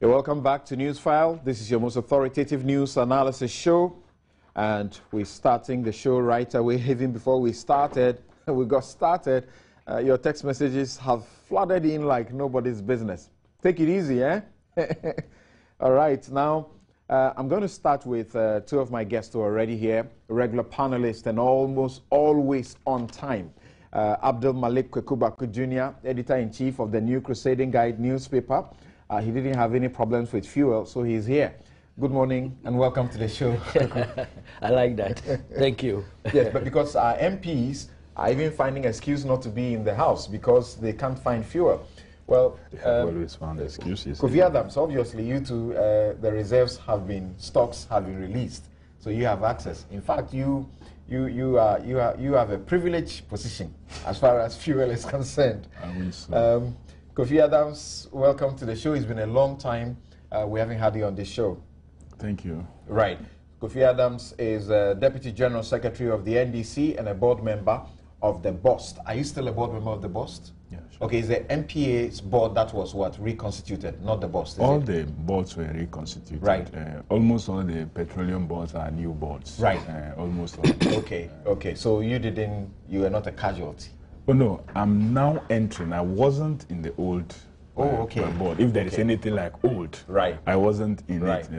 You're welcome back to Newsfile. This is your most authoritative news analysis show, and we're starting the show right away. Even before we got started, your text messages have flooded in like nobody's business. Take it easy, eh? All right, now I'm going to start with two of my guests who are already here, regular panelists and almost always on time. Abdul Malik Kwekubaku Jr., editor-in-chief of the New Crusading Guide newspaper. He didn't have any problems with fuel, so he's here. Good morning and welcome to the show. I like that. Thank you. Yes, but because our MPs are even finding excuse not to be in the house because they can't find fuel. Well, I've always found excuses. Kofi Adams, obviously, you two, the reserves stocks have been released, so you have access. In fact, you have a privileged position as far as fuel is concerned. I mean, so. Kofi Adams, welcome to the show. It's been a long time. We haven't had you on this show. Thank you. Right. Kofi Adams is Deputy General Secretary of the NDC and a board member of the BOST. Are you still a board member of the BOST? Yeah, sure. Okay, it's the MPA's board that was what? Reconstituted, not the BOST, All the boards were reconstituted. Right. Almost all the petroleum boards are new boards. Right. Almost all. Okay. So you were not a casualty. Oh no, I'm now entering. I wasn't in the old board. If there is anything like old, right, I wasn't in it.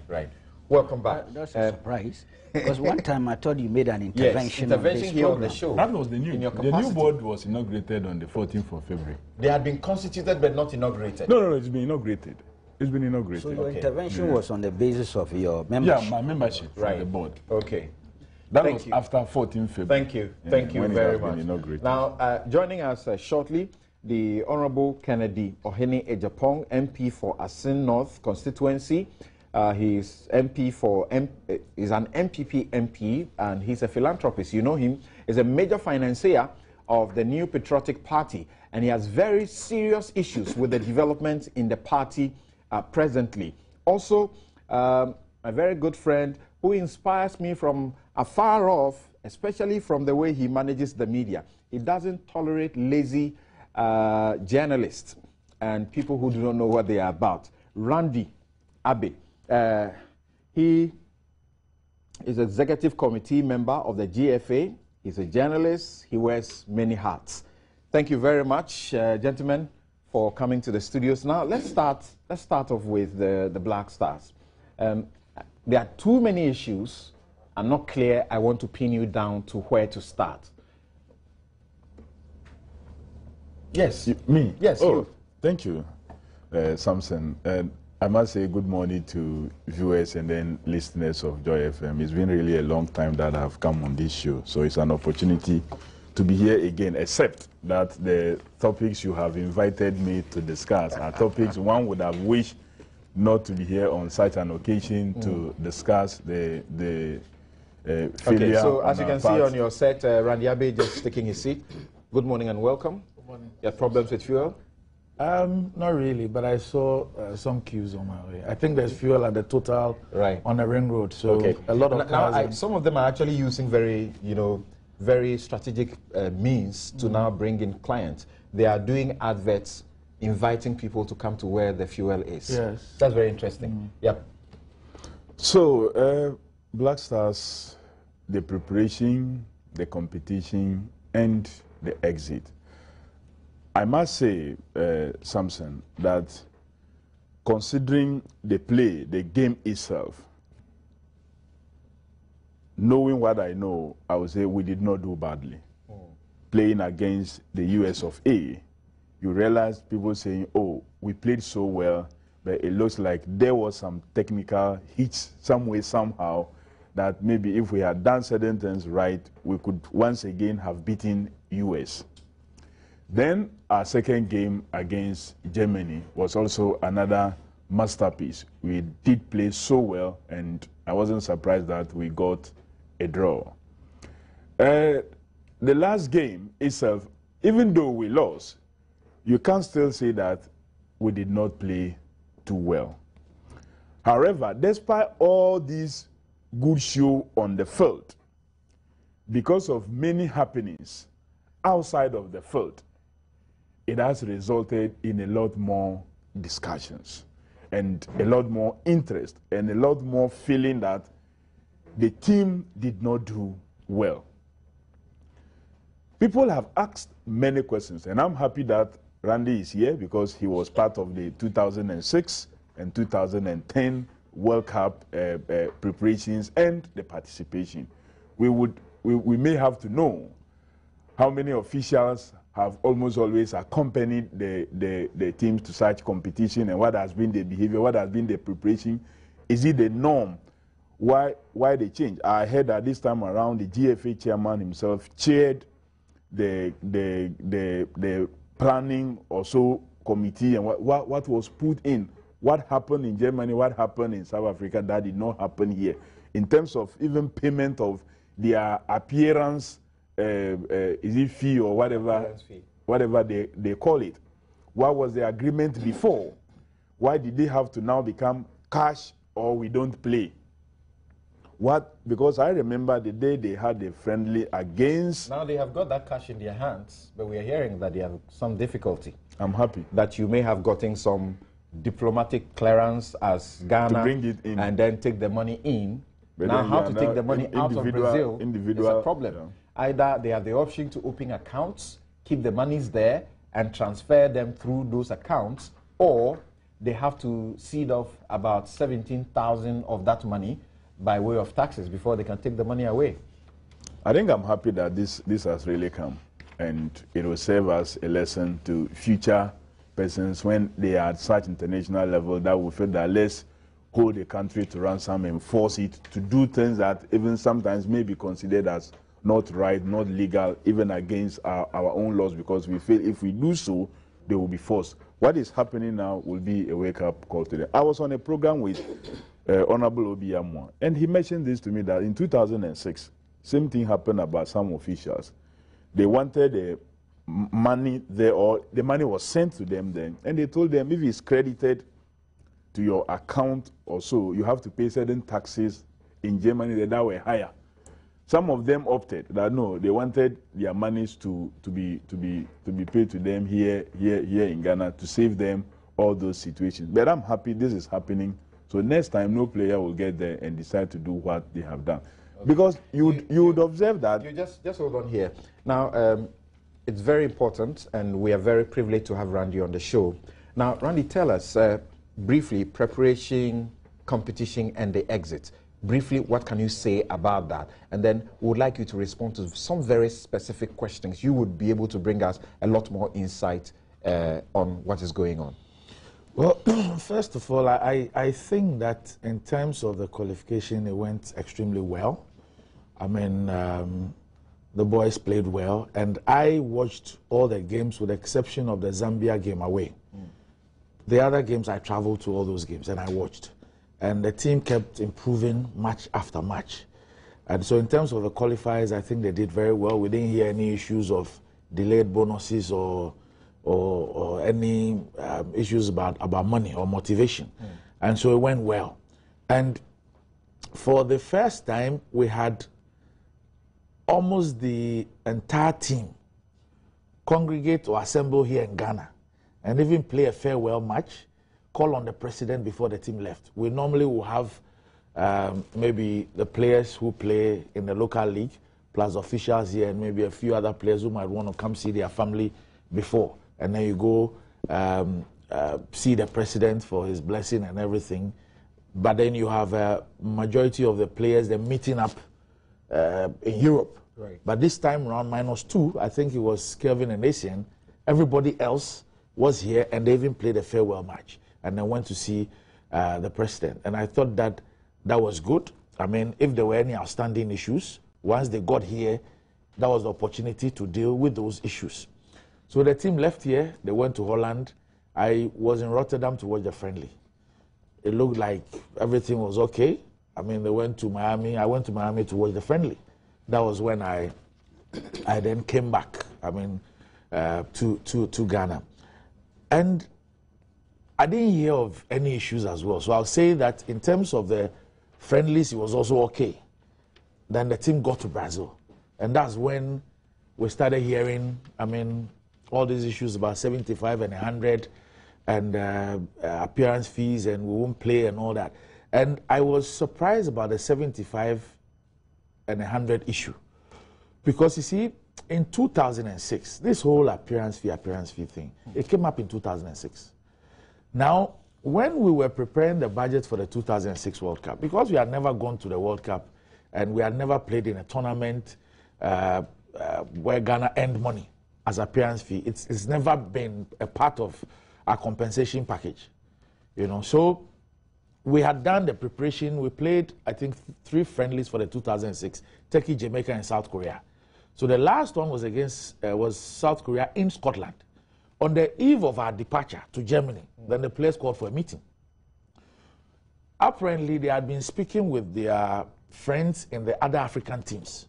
Right. Welcome back. That's a surprise. Because one time I thought you made an intervention, here on the show. That was the new. The new board was inaugurated on the 14th of February. They had been constituted but not inaugurated. No, it's been inaugurated. It's been inaugurated. So your intervention was on the basis of your membership? Yeah, my membership for the board. Okay. That was after 14th February. Thank you very much. Inaugurated. Now, joining us shortly, the Honorable Kennedy Ohene Ejapong, MP for Asin North constituency. He's MP for is an MPP MP, and he's a philanthropist. You know him. He's a major financier of the New Patriotic Party, and he has very serious issues with the development in the party presently. Also, a very good friend who inspires me from afar off, especially from the way he manages the media. He doesn't tolerate lazy journalists and people who do not know what they are about. Randy Abbey. He is executive committee member of the GFA. He's a journalist. He wears many hats. Thank you very much, gentlemen, for coming to the studios. Now, let's start off with the Black Stars. There are too many issues. I'm not clear. I want to pin you down to where to start. Yes. Me? Yes, oh, you. Thank you, Samson. I must say good morning to viewers and then listeners of Joy FM. It's been really a long time that I've come on this show, so it's an opportunity to be here again, except that the topics you have invited me to discuss are topics one would have wished not to be here on such an occasion to discuss the failure. Okay, so as you can see on your set, Randy Abbey just taking his seat. Good morning and welcome. Good morning. You have problems with fuel? Not really, but I saw some queues on my way. I think there's fuel at the Total on the Ring Road, so a lot of cars. Some of them are actually using very strategic means to now bring in clients. They are doing adverts inviting people to come to where the fuel is. Yes. That's very interesting. Yep. So, Black Stars, the preparation, the competition, and the exit. I must say, Samson, that considering the play, the game itself, knowing what I know, I would say we did not do badly. Playing against the US of A, you realize people saying, oh, we played so well, but it looks like there was some technical hits some way, somehow, that maybe if we had done certain things right, we could once again have beaten US. Then our second game against Germany was also another masterpiece. We did play so well, and I wasn't surprised that we got a draw. The last game itself, even though we lost, you can't still say that we did not play too well. However, despite all these good show on the field, because of many happenings outside of the field, it has resulted in a lot more discussions. and a lot more interest and a lot more feeling that the team did not do well. People have asked many questions, and I'm happy that Randy is here because he was part of the 2006 and 2010 World Cup preparations and the participation. We may have to know how many officials have almost always accompanied the teams to such competition, and what has been the behavior, what has been the preparation. Is it the norm? Why they change? I heard that this time around the GFA chairman himself chaired the planning or so committee, and what was put in, what happened in Germany, what happened in South Africa that did not happen here, in terms of even payment of their appearance, is it fee or whatever, whatever they call it. What was the agreement before? Why did they have to now become cash or we don't play? What? Because I remember the day they had a friendly against. Now they have got that cash in their hands, but we are hearing that they have some difficulty. I'm happy that you may have gotten some diplomatic clearance as Ghana to bring it in and then take the money in. But now how to take the money out of Brazil is a problem. Yeah. Either they have the option to open accounts, keep the monies there, and transfer them through those accounts, or they have to cede off about 17,000 of that money by way of taxes before they can take the money away. I think I'm happy that this has really come, and it will serve as a lesson to future persons when they are at such international level that will feel that let's hold the country to ransom and force it to do things that even sometimes may be considered as not right, not legal, even against our own laws, because we feel if we do so, they will be forced. What is happening now will be a wake-up call to them. I was on a program with Honorable Obi Amwa, and he mentioned this to me that in 2006, same thing happened about some officials. They wanted money there, or the money was sent to them then, and they told them if it's credited to your account or so, you have to pay certain taxes in Germany that were higher. Some of them opted that no, they wanted their monies to be paid to them here in Ghana to save them all those situations. But I'm happy this is happening. So next time, no player will get there and decide to do what they have done, okay. Because you would observe that. You just hold on here. Now, it's very important, and we are very privileged to have Randy on the show. Now, Randy, tell us briefly preparation, competition, and the exit. Briefly, what can you say about that? And then we would like you to respond to some very specific questions. You would be able to bring us a lot more insight on what is going on. Well, first of all, I think that in terms of the qualification, it went extremely well. I mean, the boys played well, and I watched all the games with the exception of the Zambia game away. The other games, I traveled to all those games, and I watched. And the team kept improving match after match. And so in terms of the qualifiers, I think they did very well. We didn't hear any issues of delayed bonuses or any issues about money or motivation. And so it went well. And for the first time, we had almost the entire team congregate or assemble here in Ghana and even play a farewell match, call on the president before the team left. We normally will have maybe the players who play in the local league, plus officials here, and maybe a few other players who might want to come see their family before. And then you go see the president for his blessing and everything. But then you have a majority of the players, they're meeting up in Europe. Right. But this time around, -2, I think it was Kelvin and Asian, everybody else was here, and they even played a farewell match. And then went to see the president. And I thought that was good. I mean, if there were any outstanding issues, once they got here, that was the opportunity to deal with those issues. So the team left here, they went to Holland. I was in Rotterdam to watch the friendly. It looked like everything was okay. I mean, they went to Miami. I went to Miami to watch the friendly. That was when I then came back, I mean, to Ghana. And I didn't hear of any issues as well. So I'll say that in terms of the friendlies, it was also okay. Then the team got to Brazil. And that's when we started hearing, I mean, all these issues about 75 and 100. and appearance fees, and we won't play and all that. And I was surprised about the 75 and 100 issue. Because you see, in 2006, this whole appearance fee thing, it came up in 2006. Now, when we were preparing the budget for the 2006 World Cup, because we had never gone to the World Cup and we had never played in a tournament where Ghana earned money as appearance fee, it's never been a part of our compensation package, you know. So we had done the preparation. We played, I think, 3 friendlies for the 2006, Turkey, Jamaica, and South Korea. So the last one was against was South Korea in Scotland. On the eve of our departure to Germany, then the players called for a meeting. Apparently, they had been speaking with their friends in the other African teams.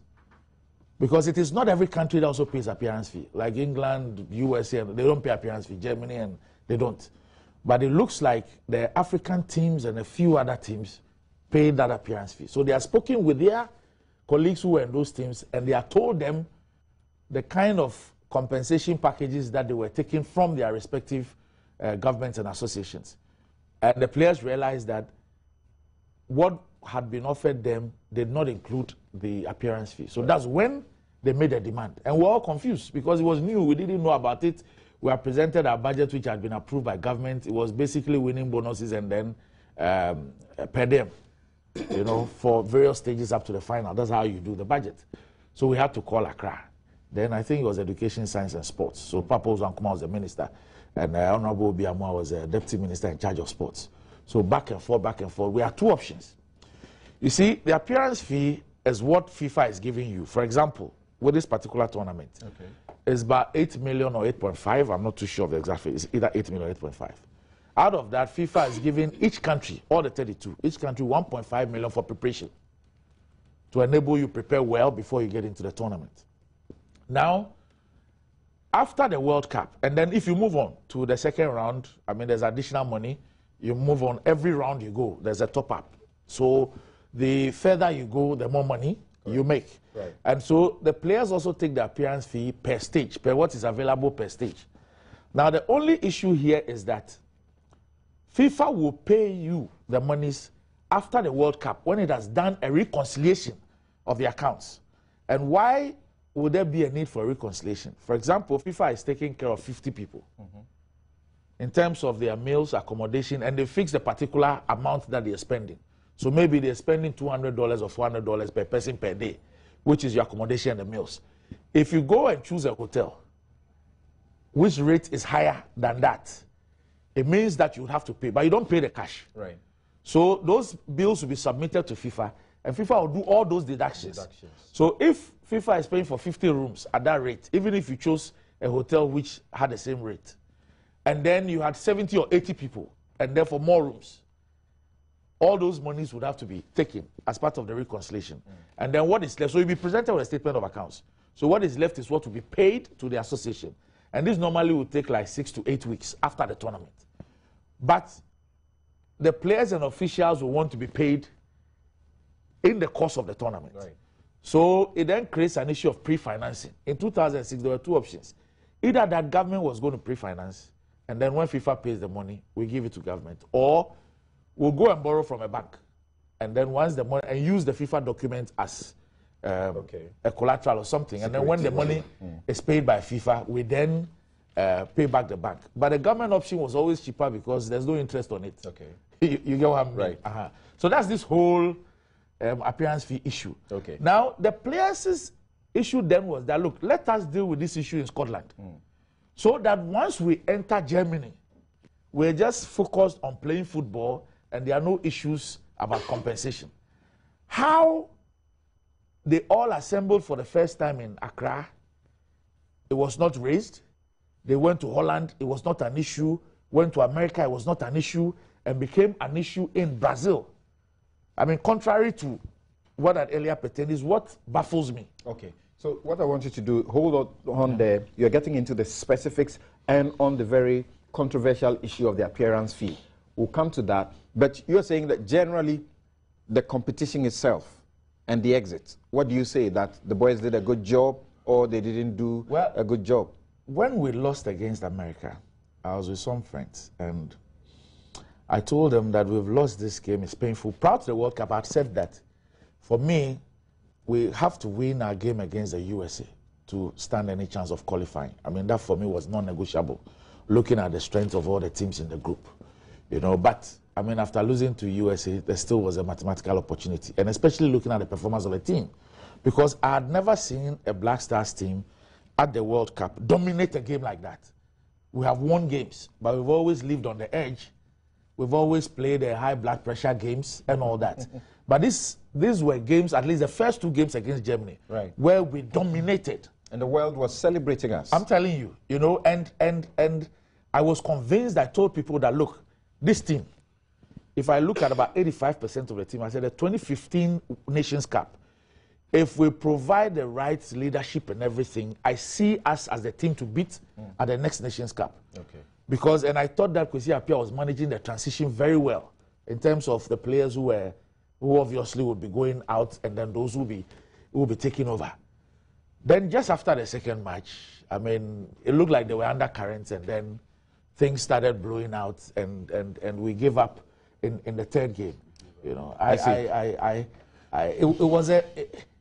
Because it is not every country that also pays appearance fee. Like England, USA, they don't pay appearance fee. Germany, and they don't. But it looks like the African teams and a few other teams pay that appearance fee. So they are speaking with their colleagues who were in those teams, and they are told them the kind of compensation packages that they were taking from their respective governments and associations. And the players realized that what had been offered them did not include the appearance fee. So that's when they made a demand. And we're all confused because it was new. We didn't know about it. We had presented our budget, which had been approved by government. It was basically winning bonuses and then per diem, you know, for various stages up to the final. That's how you do the budget. So we had to call Accra. Then I think it was Education, Science and Sports. So Papa Uzankuma was the minister, and Honorable Biamwa was the deputy minister in charge of sports. So back and forth, back and forth. We had 2 options. You see, the appearance fee is what FIFA is giving you. For example, with this particular tournament, it's about 8 million or 8.5. I'm not too sure of the exact figure. It's either 8 million or 8.5. Out of that, FIFA is giving each country, all the 32, each country 1.5 million for preparation to enable you prepare well before you get into the tournament. Now, after the World Cup, and then if you move on to the second round, I mean, there's additional money. You move on. Every round you go, there's a top-up. So the further you go, the more money you make. Right. And so the players also take the appearance fee per stage, per what is available per stage. Now, the only issue here is that FIFA will pay you the monies after the World Cup when it has done a reconciliation of the accounts. And why would there be a need for reconciliation? For example, FIFA is taking care of 50 people in terms of their meals, accommodation, and they fix the particular amount that they are spending. So maybe they're spending $200 or $400 per person per day, which is your accommodation and the meals. If you go and choose a hotel, which rate is higher than that, it means that you have to pay, but you don't pay the cash. Right. So those bills will be submitted to FIFA, and FIFA will do all those deductions. So if FIFA is paying for 50 rooms at that rate, even if you chose a hotel which had the same rate, and then you had 70 or 80 people, and therefore more rooms, all those monies would have to be taken as part of the reconciliation. And then what is left, so you'll be presented with a statement of accounts. So what is left is what will be paid to the association. And this normally will take like 6 to 8 weeks after the tournament. But the players and officials will want to be paid in the course of the tournament. Right. So it then creates an issue of pre-financing. In 2006, there were 2 options. Either that government was going to pre-finance, and then when FIFA pays the money, we give it to government, or we'll go and borrow from a bank, and then once the money, and use the FIFA document as a collateral or something, and then when the money is paid by FIFA, we then pay back the bank. But the government option was always cheaper because there's no interest on it. Okay, you get what I mean? Right. So that's this whole appearance fee issue. Okay. Now the players' issue then was that, look, let us deal with this issue in Scotland, so that once we enter Germany, we're just focused on playing football, and there are no issues about compensation. How they all assembled for the first time in Accra, it was not raised. They went to Holland, it was not an issue. Went to America, it was not an issue, and became an issue in Brazil. I mean, contrary to what had earlier pertained, is what baffles me. Okay. So what I want you to do, hold on there. You're getting into the specifics and on the very controversial issue of the appearance fee. We'll come to that. But you're saying that generally the competition itself and the exit, what do you say? That the boys did a good job or they didn't do a good job? When we lost against America, I was with some friends, and I told them that we've lost this game. It's painful. Proud to the World Cup, I said that for me, we have to win our game against the USA to stand any chance of qualifying. I mean, that for me was non-negotiable, looking at the strength of all the teams in the group. You know, but I mean, after losing to USA, there still was a mathematical opportunity, and especially looking at the performance of the team, because I had never seen a Black Stars team at the World Cup dominate a game like that. We have won games, but we've always lived on the edge. We've always played high blood pressure games and all that. But these were games, at least the first 2 games against Germany, right, where we dominated. And the world was celebrating us. I'm telling you, you know, and I was convinced. I told people that, look, this team, if I look at about 85% of the team, I said the 2015 Nations Cup, if we provide the right leadership and everything, I see us as the team to beat at the next Nations Cup. Okay. Because, and I thought that Kwesi Appiah was managing the transition very well in terms of the players who obviously would be going out, and then those who will be taking over. Then just after the second match, I mean, it looked like they were undercurrents, and then things started blowing out, and we gave up in the third game. You know,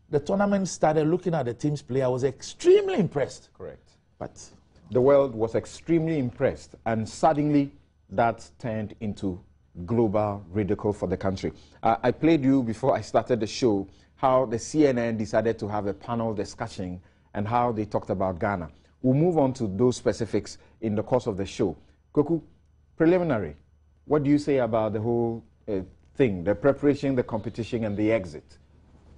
the tournament started. Looking at the team's play, I was extremely impressed. Correct. But the world was extremely impressed, and suddenly that turned into global ridicule for the country. I played you before I started the show how the CNN decided to have a panel discussion and how they talked about Ghana. We'll move on to those specifics in the course of the show. Koku, preliminary, what do you say about the whole thing, the preparation, the competition, and the exit?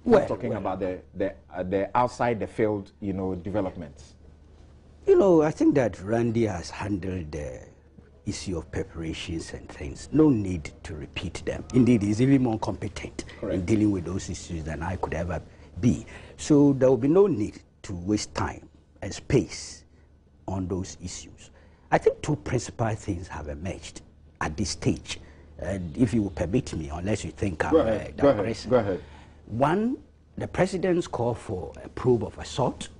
We're talking about the outside the field, you know, developments. You know, I think that Randy has handled the issue of preparations and things. No need to repeat them. Indeed, he's even more competent in dealing with those issues than I could ever be. So there will be no need to waste time and space on those issues. I think 2 principal things have emerged at this stage. And if you will permit me, unless you think I'm digressing. Go ahead. One, the president's call for a probe of assault,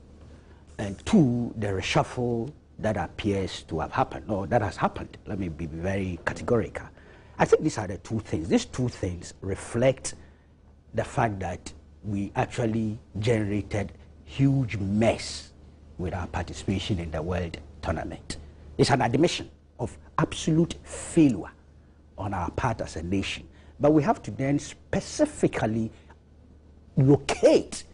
and 2, the reshuffle that appears to have happened, or that has happened. Let me be very categorical. I think these are the 2 things. These 2 things reflect the fact that we actually generated huge mess with our participation in the World Tournament. It's an admission of absolute failure on our part as a nation. But we have to then specifically locate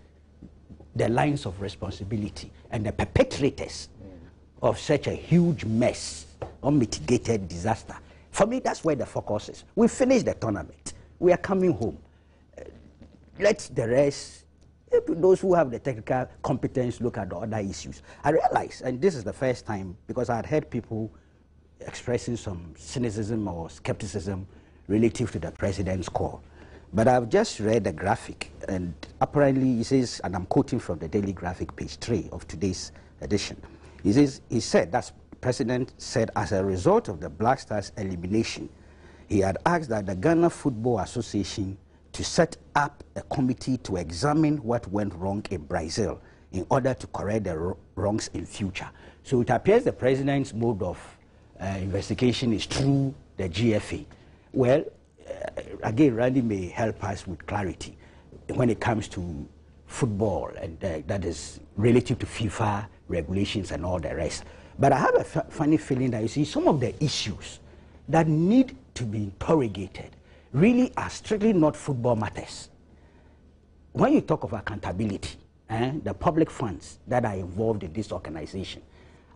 the lines of responsibility and the perpetrators of such a huge mess, unmitigated disaster. For me, that's where the focus is. We finished the tournament. We are coming home. Let the rest, those who have the technical competence, look at the other issues. I realize, and this is the first time, because I had heard people expressing some cynicism or skepticism relative to the president's call. But I've just read the graphic, and apparently he says, and I'm quoting from the Daily Graphic, page 3 of today's edition. He said, that's President said, as a result of the Black Stars elimination, he had asked that the Ghana Football Association to set up a committee to examine what went wrong in Brazil in order to correct the wrongs in future. So it appears the president's mode of investigation is through the GFA. Well, again, Randy may help us with clarity when it comes to football, and that is relative to FIFA regulations and all the rest. But I have a funny feeling that, you see, some of the issues that need to be interrogated really are strictly not football matters. When you talk of accountability, the public funds that are involved in this organization,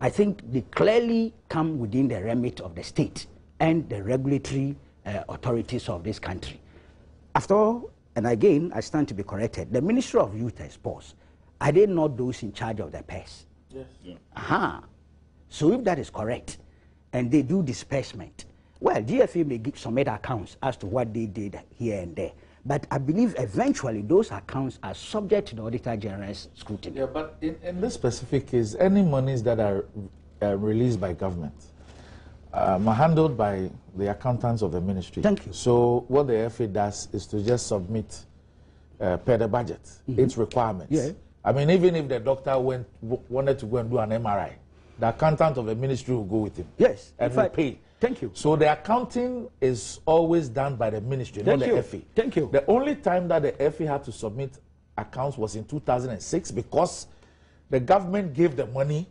I think they clearly come within the remit of the state and the regulatory authorities of this country. After all, and again, I stand to be corrected, the Ministry of Youth and Sports, are they not those in charge of the pairs? Yes. Yeah. Aha. So if that is correct, and they do disbursement, well, GFA may submit accounts as to what they did here and there. But I believe eventually those accounts are subject to the Auditor General's scrutiny. Yeah, but in this specific case, any monies that are released by government are handled by the accountants of the ministry. Thank you. So what the FA does is to just submit per the budget its requirements. Yeah. I mean, even if the doctor wanted to go and do an MRI, the accountant of the ministry will go with him. Yes. And will pay. Thank you. So the accounting is always done by the ministry, not the FA. Thank you. The only time that the FA had to submit accounts was in 2006 because the government gave the money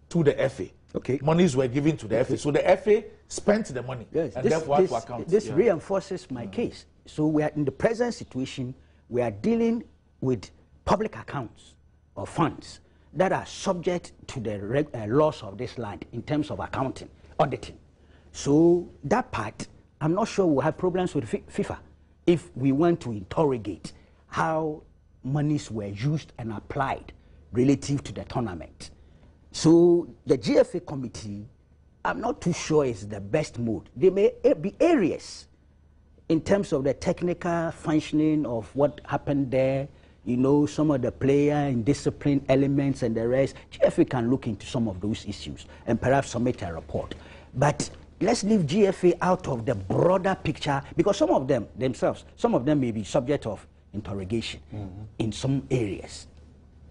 to the FA. Okay. Monies were given to the FA. So the FA spent the money. Yes. And therefore had to account. This reinforces my case. So we are in the present situation, we are dealing with public accounts or funds that are subject to the laws of this land in terms of accounting, auditing. So that part, I'm not sure we'll have problems with FIFA if we want to interrogate how monies were used and applied relative to the tournament. So the GFA committee, I'm not too sure is the best mode. There may be areas in terms of the technical functioning of what happened there, you know, some of the player and discipline elements and the rest. GFA can look into some of those issues and perhaps submit a report. But let's leave GFA out of the broader picture because some of them themselves, some of them may be subject of interrogation in some areas,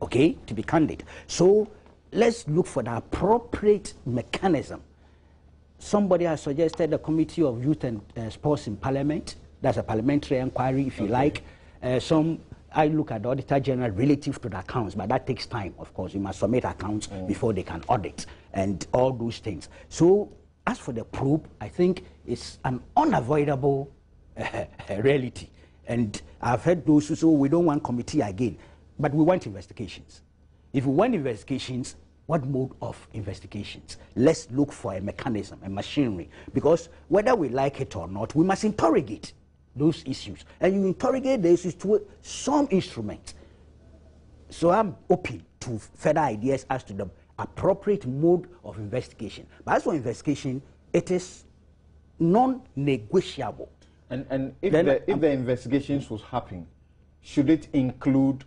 okay, to be candid. So let's look for the appropriate mechanism. Somebody has suggested a committee of youth and sports in parliament. That's a parliamentary inquiry, if you like. I look at the Auditor General relative to the accounts, but that takes time, of course. You must submit accounts before they can audit and all those things. So as for the probe, I think it's an unavoidable reality. And I've heard those who say, we don't want committee again, but we want investigations. If we want investigations, what mode of investigations? Let's look for a mechanism, a machinery, because whether we like it or not, we must interrogate those issues. And you interrogate the issues to some instrument. So I'm open to further ideas as to the appropriate mode of investigation. But as for investigation, it is non-negotiable. And if the investigations was happening, should it include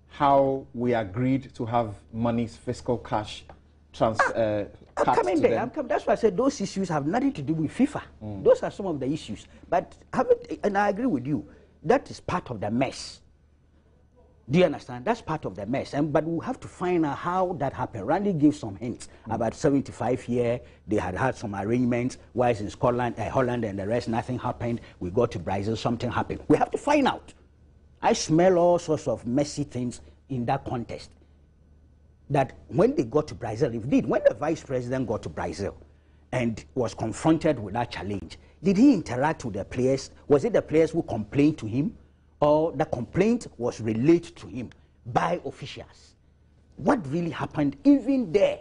how we agreed to have money's fiscal cash transferred to them? That's why I said those issues have nothing to do with FIFA. Those are some of the issues. But and I agree with you, that is part of the mess. Do you understand? That's part of the mess. But we have to find out how that happened. Randy gave some hints. About 75 here, they had some arrangements. Whereas in Scotland, Holland and the rest, nothing happened. We got to Brazil, something happened. We have to find out. I smell all sorts of messy things in that context. That when they got to Brazil, indeed, when the vice president got to Brazil and was confronted with that challenge, did he interact with the players? Was it the players who complained to him? Or the complaint was relayed to him by officials? What really happened even there?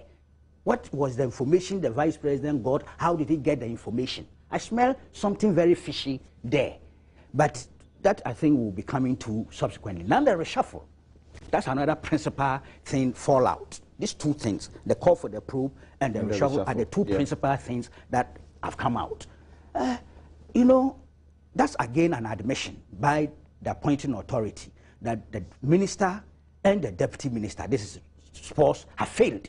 What was the information the vice president got? How did he get the information? I smell something very fishy there. But that, I think, will be coming to subsequently. Now the reshuffle. That's another principal thing, fallout. These two things, the call for the probe and the reshuffle are the two principal things that have come out. You know, that's again an admission by the appointing authority that the minister and the deputy minister, this is sports, have failed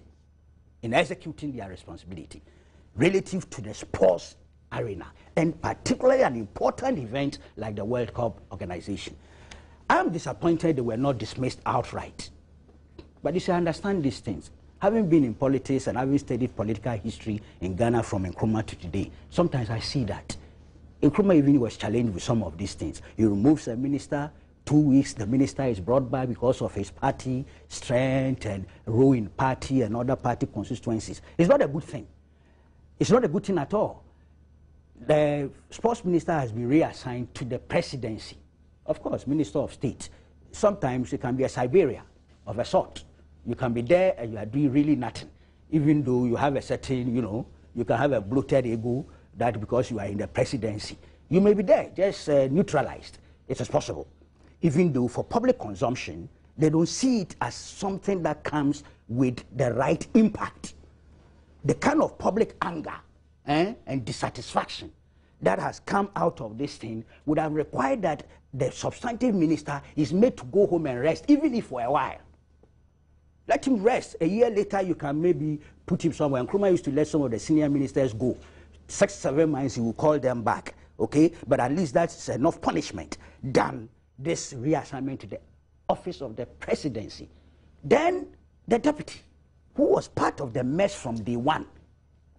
in executing their responsibility relative to the sports arena, and particularly an important event like the World Cup organization. I'm disappointed they were not dismissed outright. But you should understand these things. Having been in politics and having studied political history in Ghana from Nkrumah to today, sometimes I see that Nkrumah even was challenged with some of these things. He removes a minister, 2 weeks the minister is brought back because of his party strength and role in party and other party constituencies. It's not a good thing. It's not a good thing at all. The sports minister has been reassigned to the presidency. Of course, Minister of State. Sometimes it can be a Siberia of a sort. You can be there and you are doing really nothing. Even though you have a certain, you know, you can have a bloated ego that because you are in the presidency, you may be there, just neutralized. It is possible. Even though for public consumption, they don't see it as something that comes with the right impact. The kind of public anger and dissatisfaction that has come out of this thing would have required that the substantive minister is made to go home and rest, even if for a while. Let him rest. A year later, you can maybe put him somewhere. And Nkrumah used to let some of the senior ministers go. 6-7 months, he will call them back, okay? But at least that's enough punishment than this reassignment to the office of the presidency. Then the deputy. who was part of the mess from day one,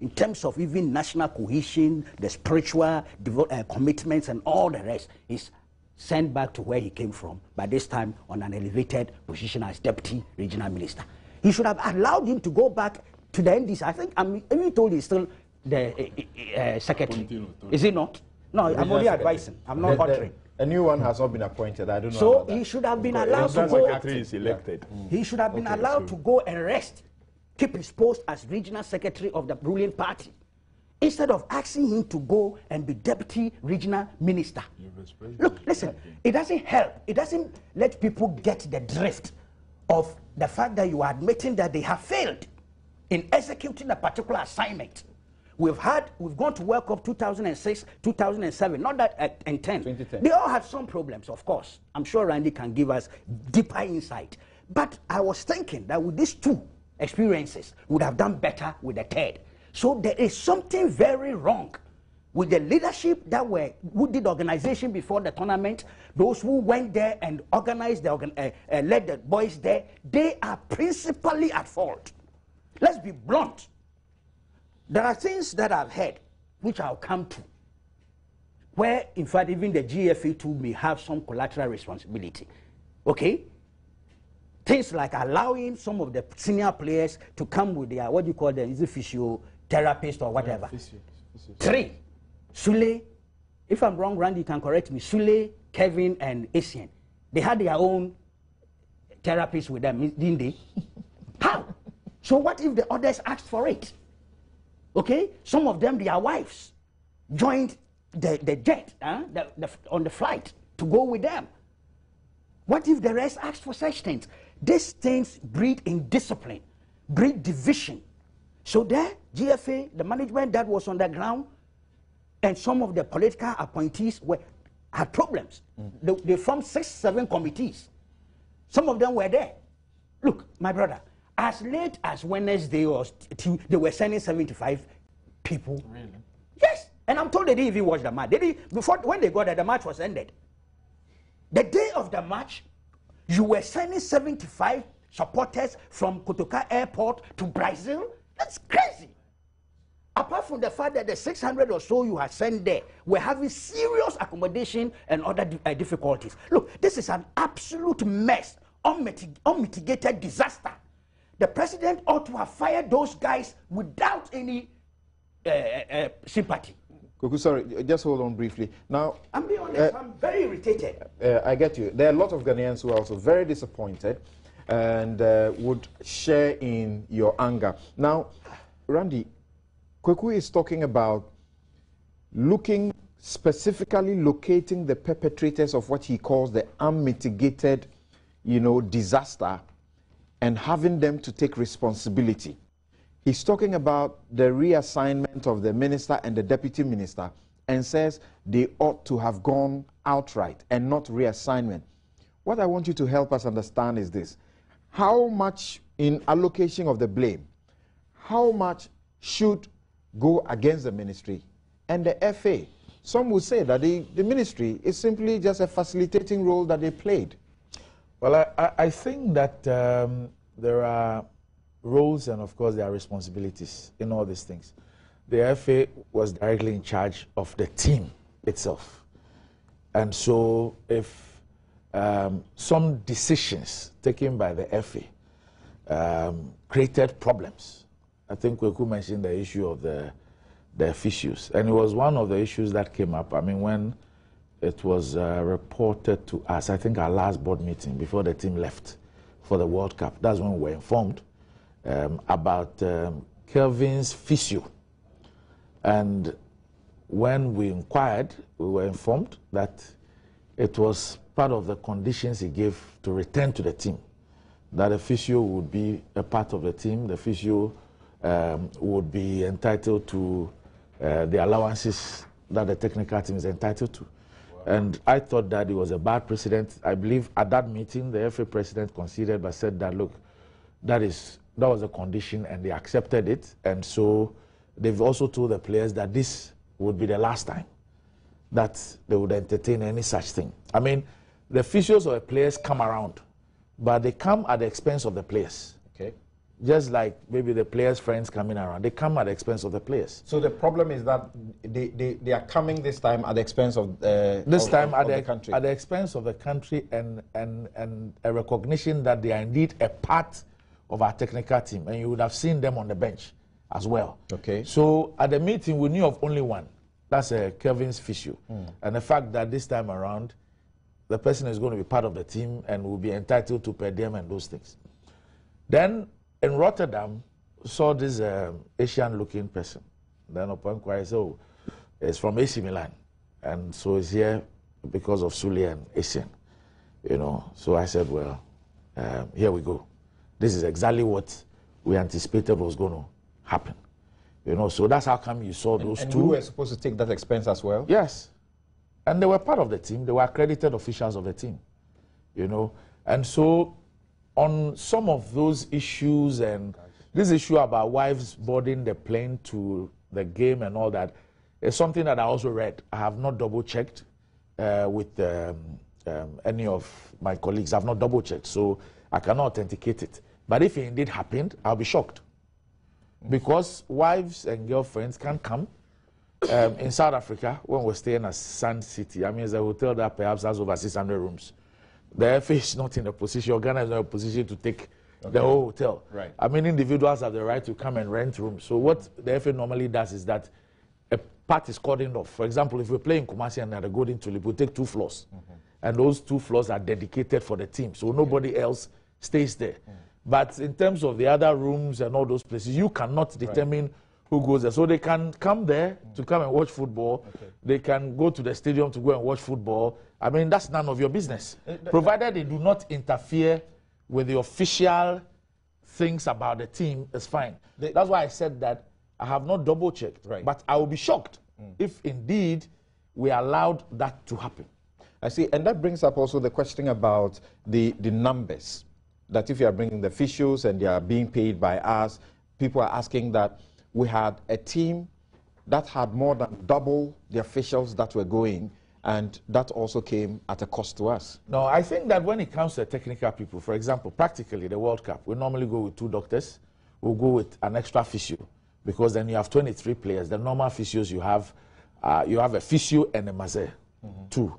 in terms of even national cohesion, the spiritual commitments and all the rest, is sent back to where he came from, by this time on an elevated position as deputy regional minister. He should have allowed him to go back to the NDC. I think I'm even told he's still the secretary. Is he not? No, I'm only advising. I'm not ordering. A new one has not been appointed. I don't know. So he should have been allowed to go. Secretary is elected. He should have been allowed to go and rest, keep his post as regional secretary of the ruling party, instead of asking him to go and be deputy regional minister. Look, listen, it doesn't help. It doesn't let people get the drift of the fact that you are admitting that they have failed in executing a particular assignment. We've gone to World Cup 2006, 2007, not that in 2010. They all had some problems, of course. I'm sure Randy can give us deeper insight. But I was thinking that with these two experiences, we would have done better with the third. So there is something very wrong with the leadership who did organization before the tournament. Those who went there and organized, led the boys there, they are principally at fault. Let's be blunt. There are things that I've heard, which I'll come to, where, in fact, even the GFA too may have some collateral responsibility. Okay? Things like allowing some of the senior players to come with their, what do you call them, is it physiotherapist or whatever? Yeah, physio. 3, Sule, if I'm wrong, Randy, you can correct me, Sule, Kevin, and Asian, they had their own therapists with them, didn't they? How? So what if the others asked for it? Okay, some of them, their wives, joined the jet on the flight to go with them. What if the rest asked for such things? These things breed indiscipline, breed division. So there, GFA, the management that was on the ground, and some of the political appointees had problems. They formed 6, 7 committees. Some of them were there. Look, my brother, as late as Wednesday they were sending 75 people. Really? Yes. And I'm told they didn't even watch the match. When they got there, the match was ended. The day of the match, you were sending 75 supporters from Kotoka Airport to Brazil? That's crazy. Apart from the fact that the 600 or so you had sent there were having serious accommodation and other difficulties. Look, this is an absolute mess, unmitigated disaster. The president ought to have fired those guys without any sympathy. Kuku, sorry, just hold on briefly. Now, I'm being honest, I'm very irritated. I get you. There are a lot of Ghanaians who are also very disappointed and would share in your anger. Now, Randy, Kweku is talking about specifically locating the perpetrators of what he calls the unmitigated, disaster, and having them to take responsibility. He's talking about the reassignment of the minister and the deputy minister and says they ought to have gone outright and not reassignment. What I want you to help us understand is this. How much in allocation of the blame, how much should go against the ministry and the FA? Some would say that the ministry is simply just a facilitating role that they played. Well, I think that there are roles and, of course, there are responsibilities in all these things. The FA was directly in charge of the team itself. And so if some decisions taken by the FA created problems, I think Kweku mentioned the issue of the officials. And it was one of the issues that came up. I mean, when it was reported to us, I think our last board meeting before the team left for the World Cup, that's when we were informed about Kelvin's physio. And when we inquired, we were informed that it was part of the conditions he gave to return to the team, that the physio would be a part of the team, the physio would be entitled to the allowances that the technical team is entitled to. And I thought that it was a bad precedent. I believe at that meeting, the FA president considered but said that, look, that was a condition and they accepted it. And so they've also told the players that this would be the last time that they would entertain any such thing. I mean, the officials or the players come around, but they come at the expense of the players. Okay. just like maybe the players' friends coming around. They come at the expense of the players. So the problem is that they are coming this time at the expense of the country. At the expense of the country and a recognition that they are indeed a part of our technical team, and you would have seen them on the bench as well. Okay. So at the meeting, we knew of only one. That's Kelvin's physio. And the fact that this time around, the person is going to be part of the team and will be entitled to per diem and those things. Then in Rotterdam, saw this Asian-looking person. Then upon inquiry, I said, oh, it's from AC Milan. And so he's here because of Sule and Asian. You know, so I said, well, here we go. This is exactly what we anticipated was going to happen. You know, so that's how come you saw those two. And we were supposed to take that expense as well? Yes. And they were part of the team. They were accredited officials of the team. You know, and so on some of those issues and this issue about wives boarding the plane to the game and all that is something that I also read. I have not double-checked with any of my colleagues. I have not double-checked, so I cannot authenticate it. But if it indeed happened, I'll be shocked. Because wives and girlfriends can come. In South Africa, when we're staying at Sun City, I mean, it's a hotel that perhaps has over 600 rooms. The FA is not in a position, or Ghana is not in a position to take the whole hotel. Right. I mean, individuals have the right to come and rent rooms. So what the FA normally does is that a part is cordoned off. For example, if we play in Kumasi and at the Golden Tulip, we take 2 floors. And those 2 floors are dedicated for the team. So nobody else stays there. But in terms of the other rooms and all those places, you cannot determine who goes there. So they can come there to come and watch football. They can go to the stadium to go and watch football. I mean, that's none of your business. Provided they do not interfere with the official things about the team, it's fine. That's why I said that I have not double-checked. But I will be shocked if indeed we allowed that to happen. I see, and that brings up also the question about the numbers. That if you are bringing the officials and they are being paid by us, people are asking that we had a team that had more than double the officials that were going, and that also came at a cost to us. No, I think that when it comes to technical people, for example, practically the World Cup, we normally go with 2 doctors. We'll go with an extra physio, because then you have 23 players. The normal physios you have a physio and a masseur, 2.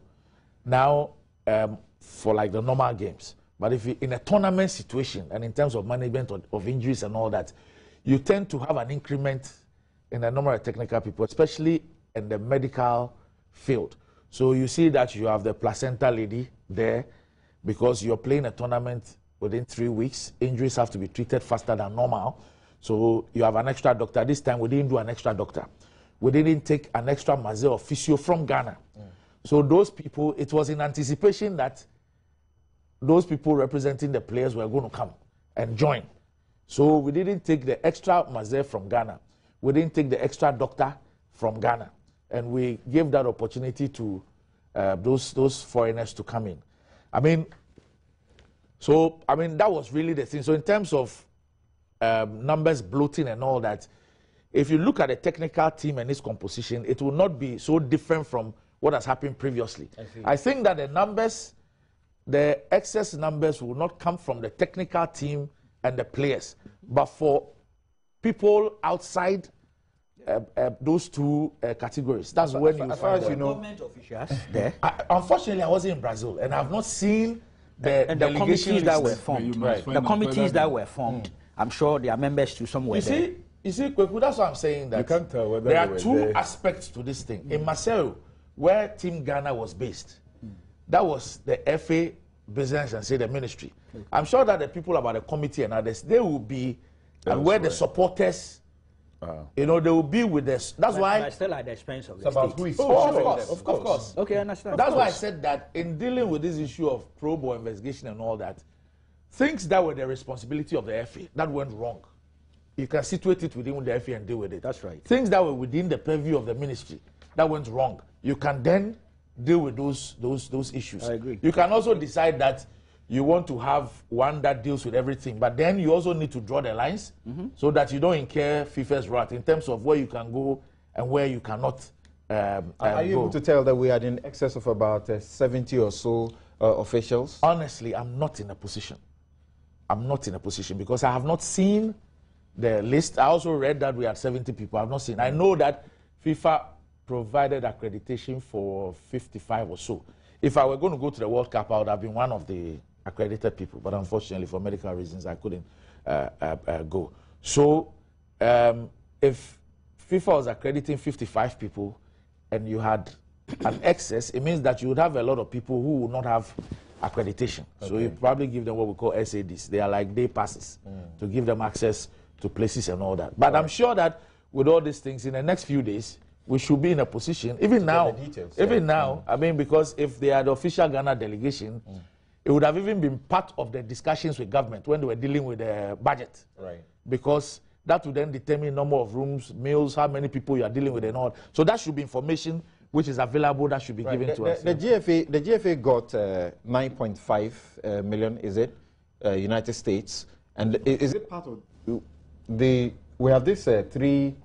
Now, for like the normal games. But if you, in a tournament situation and in terms of management of injuries and all that, you tend to have an increment in the number of technical people, especially in the medical field. So you see that you have the placenta lady there because you're playing a tournament within 3 weeks. Injuries have to be treated faster than normal. So you have an extra doctor. This time we didn't do an extra doctor. We didn't take an extra masseur or physio from Ghana. So those people, it was in anticipation that those people representing the players were going to come and join. So we didn't take the extra masseur from Ghana. We didn't take the extra doctor from Ghana. And we gave that opportunity to those foreigners to come in. I mean, that was really the thing. So in terms of numbers bloating and all that, if you look at the technical team and its composition, it will not be so different from what has happened previously. I think that the excess numbers will not come from the technical team and the players, but for people outside those 2 categories. That's when you find the government officials there. Unfortunately, I wasn't in Brazil, and I've not seen the committees that were formed. The committees that were formed. I'm sure there are members to somewhere there. You see, Kweku, that's what I'm saying. That you can't tell whether there are 2 aspects to this thing. In Marseille, where Team Ghana was based, that was the FA business and say the ministry. I'm sure that the people about the committee and others, they will be, and where the supporters, you know, they will be with us. That's why. But still at the expense of the about state. who is Of course. Okay, I understand. That's why I said that in dealing with this issue of probe or investigation and all that, things that were the responsibility of the FA that went wrong, you can situate it within the FA and deal with it. That's right. Things that were within the purview of the ministry that went wrong, you can then deal with those issues. I agree. You can also decide that you want to have one that deals with everything, but then you also need to draw the lines so that you don't incur FIFA's wrath in terms of where you can go and where you cannot Are you able to tell that we had in excess of about 70 or so officials? Honestly, I'm not in a position I'm not in a position because I have not seen the list. I also read that we had 70 people. I have not seen. I know that FIFA provided accreditation for 55 or so. If I were going to go to the World Cup, I would have been one of the accredited people. But unfortunately, for medical reasons, I couldn't go. So if FIFA was accrediting 55 people and you had an excess, it means that you would have a lot of people who would not have accreditation. Okay. So you probably give them what we call SADs. They are like day passes to give them access to places and all that. But I'm sure that with all these things, in the next few days, we should be in a position, even now, I mean, because if they had the official Ghana delegation, it would have even been part of the discussions with government when they were dealing with the budget. Right. Because that would then determine number of rooms, meals, how many people you are dealing with and all. So that should be information which is available, that should be given to us. The GFA got 9.5 million, is it? United States. And is it part of we have this 3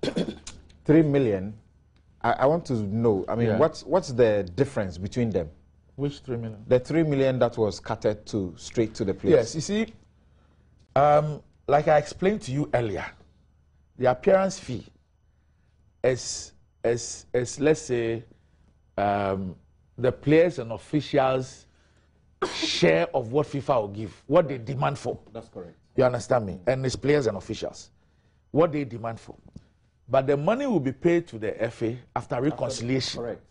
million. I want to know, I mean, what's the difference between them? Which 3 million? The 3 million that was cutted straight to the players. Yes, you see, like I explained to you earlier, the appearance fee is let's say, the players and officials' share of what FIFA will give, what they demand for. That's correct. You understand me? And it's players and officials, what they demand for. But the money will be paid to the FA after reconciliation. Correct.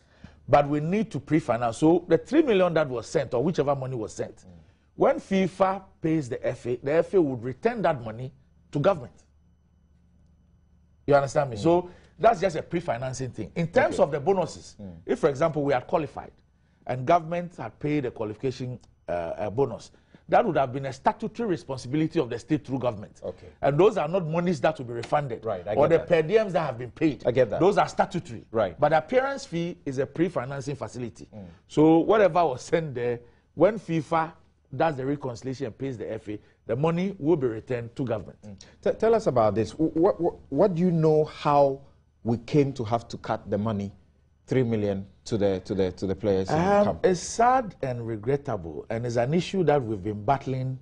But we need to pre-finance. So the 3 million that was sent, or whichever money was sent, when FIFA pays the FA would return that money to government. You understand me? So that's just a pre-financing thing. In terms of the bonuses, if, for example, we had qualified and government had paid a qualification bonus, that would have been a statutory responsibility of the state through government. Okay. And those are not monies that will be refunded. Right, or the per diems that have been paid. I get that. Those are statutory. Right. But the appearance fee is a pre-financing facility. So whatever was sent there, when FIFA does the reconciliation and pays the FA, the money will be returned to government. Tell us about this. What do you know how we came to have to cut the money, 3 million, to the players? It's sad and regrettable, and it's an issue that we've been battling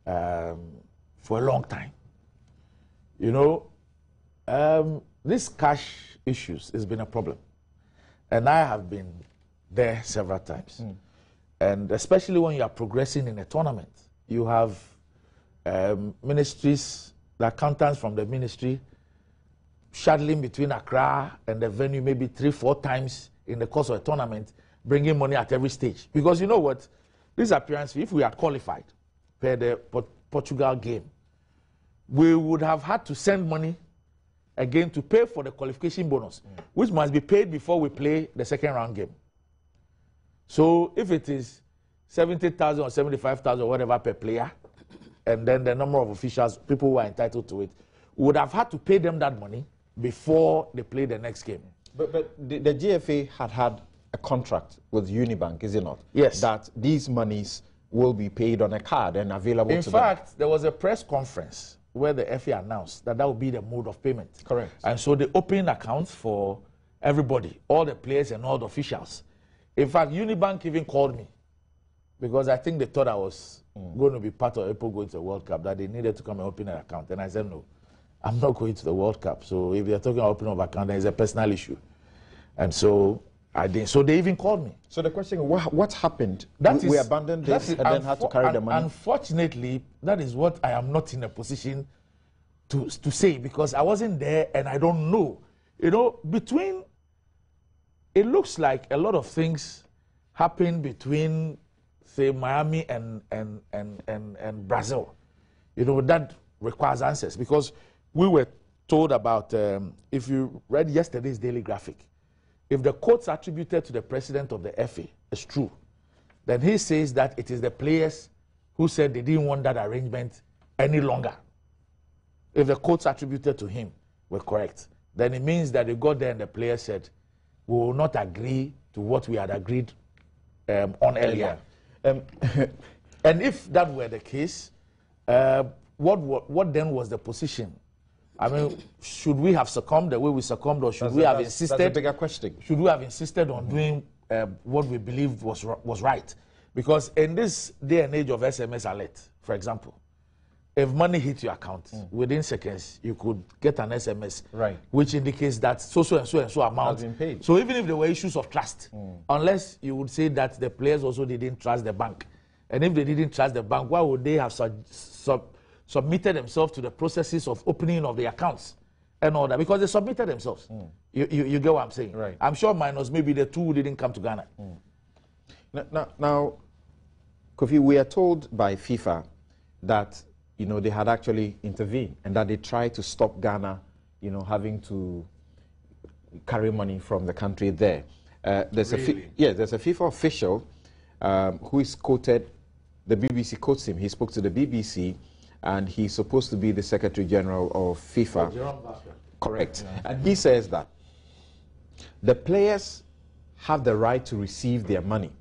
for a long time. You know, this cash issues has been a problem, and I have been there several times. And especially when you are progressing in a tournament, you have ministries, the accountants from the ministry, shuttling between Accra and the venue maybe 3-4 times in the course of a tournament, bringing money at every stage. Because you know what? This appearance, if we had qualified per the Portugal game, we would have had to send money again to pay for the qualification bonus, which must be paid before we play the second round game. So if it is 70,000 or 75,000 or whatever per player, and then the number of officials, people who are entitled to it, we would have had to pay them that money before they play the next game. But the GFA had a contract with Unibank, is it not? Yes. That these monies will be paid on a card and available to them. In fact, there was a press conference where the FA announced that would be the mode of payment. Correct. And so they opened accounts for everybody, all the players and all the officials. In fact, Unibank even called me because I think they thought I was going to be part of people going to the World Cup, that they needed to come and open an account. And I said, no, I'm not going to the World Cup. So if they're talking about opening of account, then it's a personal issue. And so I didn't. So they even called me. So the question is, what happened? We abandoned this and then had to carry the money? Unfortunately, that is what I am not in a position to say, because I wasn't there and I don't know. You know, it looks like a lot of things happen between, say, Miami and Brazil. You know, that requires answers, because we were told about, if you read yesterday's Daily Graphic, if the quotes attributed to the president of the FA is true, then he says that it is the players who said they didn't want that arrangement any longer. If the quotes attributed to him were correct, then it means that they got there and the players said, we will not agree to what we had agreed on earlier. And if that were the case, what then was the position? I mean, should we have succumbed the way we succumbed, or should we have insisted? That's a bigger question. Should we have insisted on doing what we believed was right? Because in this day and age of SMS alert, for example, if money hit your account, within seconds, you could get an SMS, right, which indicates that so and so amount has been paid. So even if there were issues of trust, unless you would say that the players also didn't trust the bank, and if they didn't trust the bank, why would they have submitted themselves to the processes of opening of the accounts and all that? Because they submitted themselves. You get what I'm saying? Right. I'm sure minus maybe the two who didn't come to Ghana. Now, Kofi, we are told by FIFA that they had actually intervened and that they tried to stop Ghana, having to carry money from the country there. There's a FIFA official who is quoted. The BBC quotes him. He spoke to the BBC, and he's supposed to be the Secretary General of FIFA. Correct. Yeah. And he says that the players have the right to receive their money,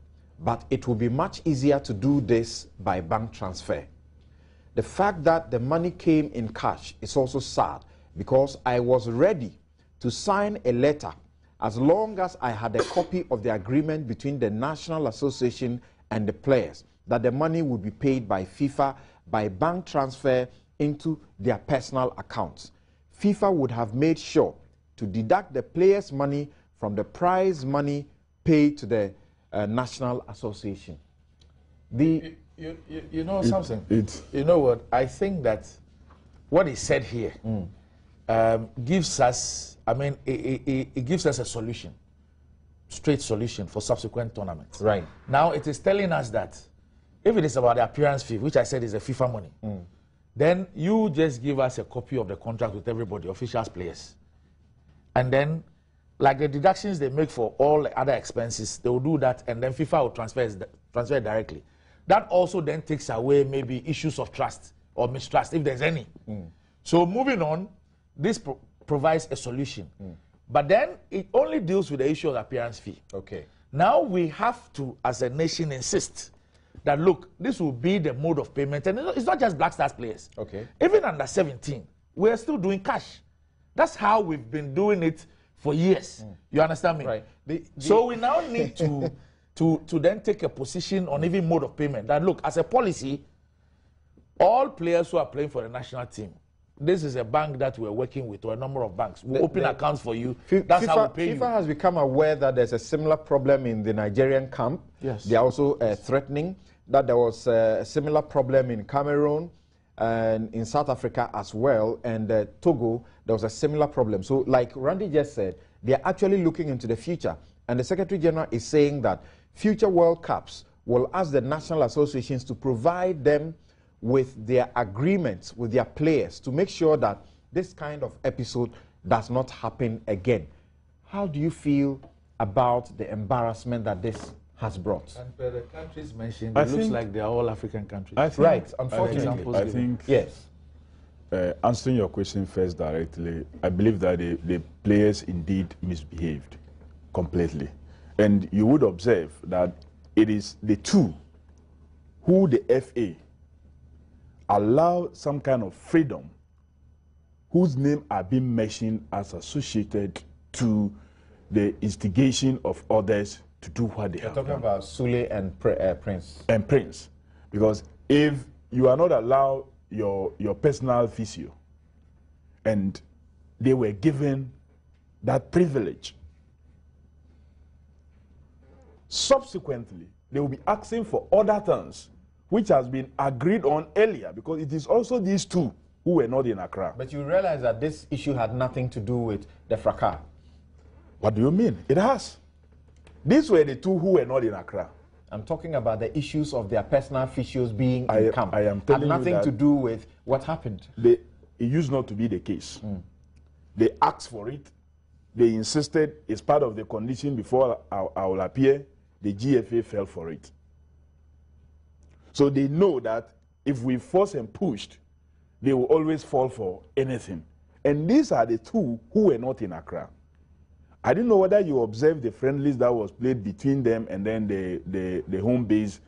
but it will be much easier to do this by bank transfer. The fact that the money came in cash is also sad, because I was ready to sign a letter as long as I had a copy of the agreement between the National Association and the players that the money would be paid by FIFA by bank transfer into their personal accounts. FIFA would have made sure to deduct the players' money from the prize money paid to the National Association. You know something? You know what? I think that what he said here gives us, it gives us a solution, straight solution for subsequent tournaments. Right. Now it is telling us that if it is about the appearance fee, which I said is a FIFA money, then you just give us a copy of the contract with everybody, officials, players. And then, like the deductions they make for all the other expenses, they will do that, and then FIFA will transfer it directly. That also then takes away maybe issues of trust or mistrust, if there's any. So moving on, this provides a solution. But then it only deals with the issue of the appearance fee. Okay. Now we have to, as a nation, insist that, look, this will be the mode of payment. And it's not just Black Stars players. Okay. Even under 17, we're still doing cash. That's how we've been doing it for years. You understand me? Right. So we now need to then take a position on even mode of payment. That, look, as a policy, all players who are playing for the national team, this is a bank that we're working with, or a number of banks. We'll open accounts for you. That's how we pay you. FIFA has become aware that there's a similar problem in the Nigerian camp. Yes. They are also threatening that there was a similar problem in Cameroon and in South Africa as well, and Togo, there was a similar problem. So like Randy just said, they are actually looking into the future. And the Secretary General is saying that future World Cups will ask the national associations to provide them with their agreements with their players to make sure that this kind of episode does not happen again. How do you feel about the embarrassment that this has brought? And for the countries mentioned, it looks like they are all African countries. Right, unfortunately. I think yes. Answering your question first directly, I believe that the players indeed misbehaved completely. And you would observe that it is the two who the FA allow some kind of freedom, whose name are being mentioned as associated to the instigation of others to do what they have done. You're talking about Sule and Prince. And Prince. Because if you are not allowed your personal physio, and they were given that privilege, subsequently, they will be asking for other things, which has been agreed on earlier, because it is also these two who were not in Accra. But you realize that this issue had nothing to do with the fracas. What do you mean? It has. These were the two who were not in Accra. I'm talking about the issues of their personal officials being in camp. I am telling you had nothing to do with what happened. It used not to be the case. They asked for it. They insisted it's part of the condition before I will appear. The GFA fell for it. So they know that if we force and pushed, they will always fall for anything. And these are the two who were not in Accra. I didn't know whether you observed the friendlies that was played between them and then the home base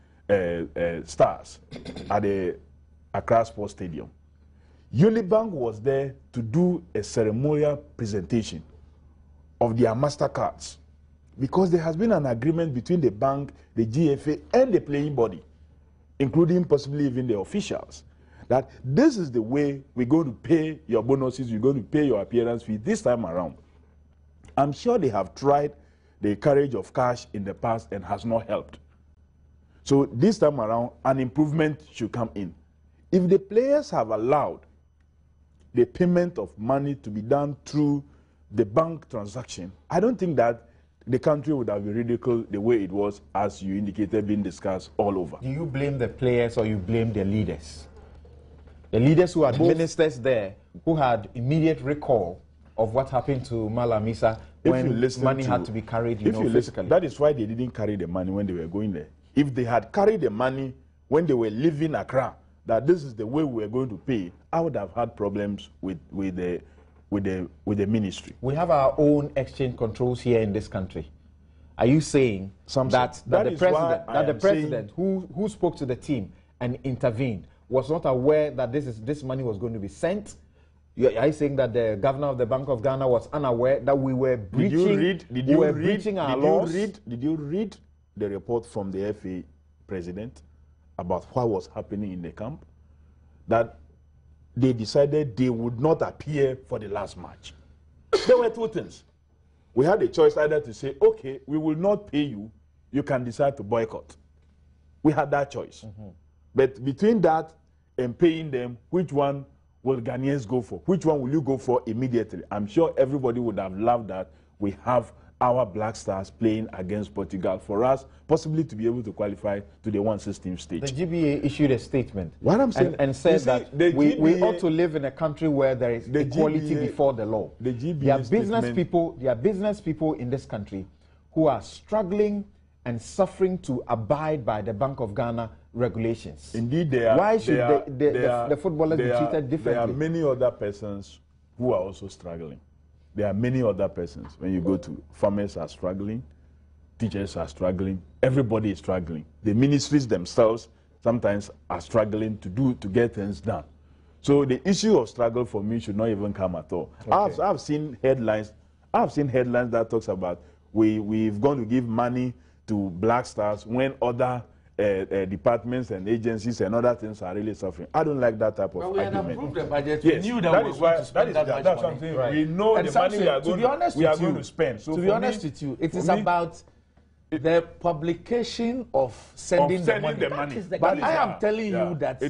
stars at the Accra Sports Stadium. Unibank was there to do a ceremonial presentation of their MasterCards, because there has been an agreement between the bank, the GFA, and the playing body, including possibly even the officials, that this is the way we're going to pay your bonuses, you're going to pay your appearance fee this time around. I'm sure they have tried the carriage of cash in the past and has not helped. So this time around, an improvement should come in. If the players have allowed the payment of money to be done through the bank transaction, I don't think that the country would have been ridiculed the way it was, as you indicated, being discussed all over. Do you blame the players or you blame the leaders? The leaders who had ministers there who had immediate recall of what happened to Malamisa when money had to be carried, physically. That is why they didn't carry the money when they were going there. If they had carried the money when they were leaving Accra, that this is the way we are going to pay, I would have had problems with the ministry. We have our own exchange controls here in this country. Are you saying that the president who spoke to the team and intervened was not aware that this money was going to be sent? Are you saying that the governor of the Bank of Ghana was unaware that we were breaching our laws? Did you read the report from the FA president about what was happening in the camp? That they decided they would not appear for the last match. There were two things. We had a choice either to say, okay, we will not pay you, you can decide to boycott. We had that choice. But between that and paying them, which one will Ghanaians go for? Which one will you go for immediately? I'm sure everybody would have loved that we have our Black Stars playing against Portugal for us possibly to be able to qualify to the 1/16 stage. The GBA issued a statement what I'm saying, and said that we ought to live in a country where there is equality before the law. There are business people in this country who are struggling and suffering to abide by the Bank of Ghana regulations. Indeed, they are. Why should the footballers be treated differently? There are many other persons who are also struggling. There are many other persons. When you go to farmers are struggling, teachers are struggling, everybody is struggling. The ministries themselves sometimes are struggling to get things done. So the issue of struggle for me should not even come at all. Okay. I've seen headlines. That talks about we've gone to give money to Black Stars when other departments and agencies and other things are really suffering. I don't like that type of argument. We had approved the budget. Yes, we knew that we were going to spend that much money. Right. We know and the money we are going to spend. So to be honest with you, it is about the publication of sending the money. But I am telling you that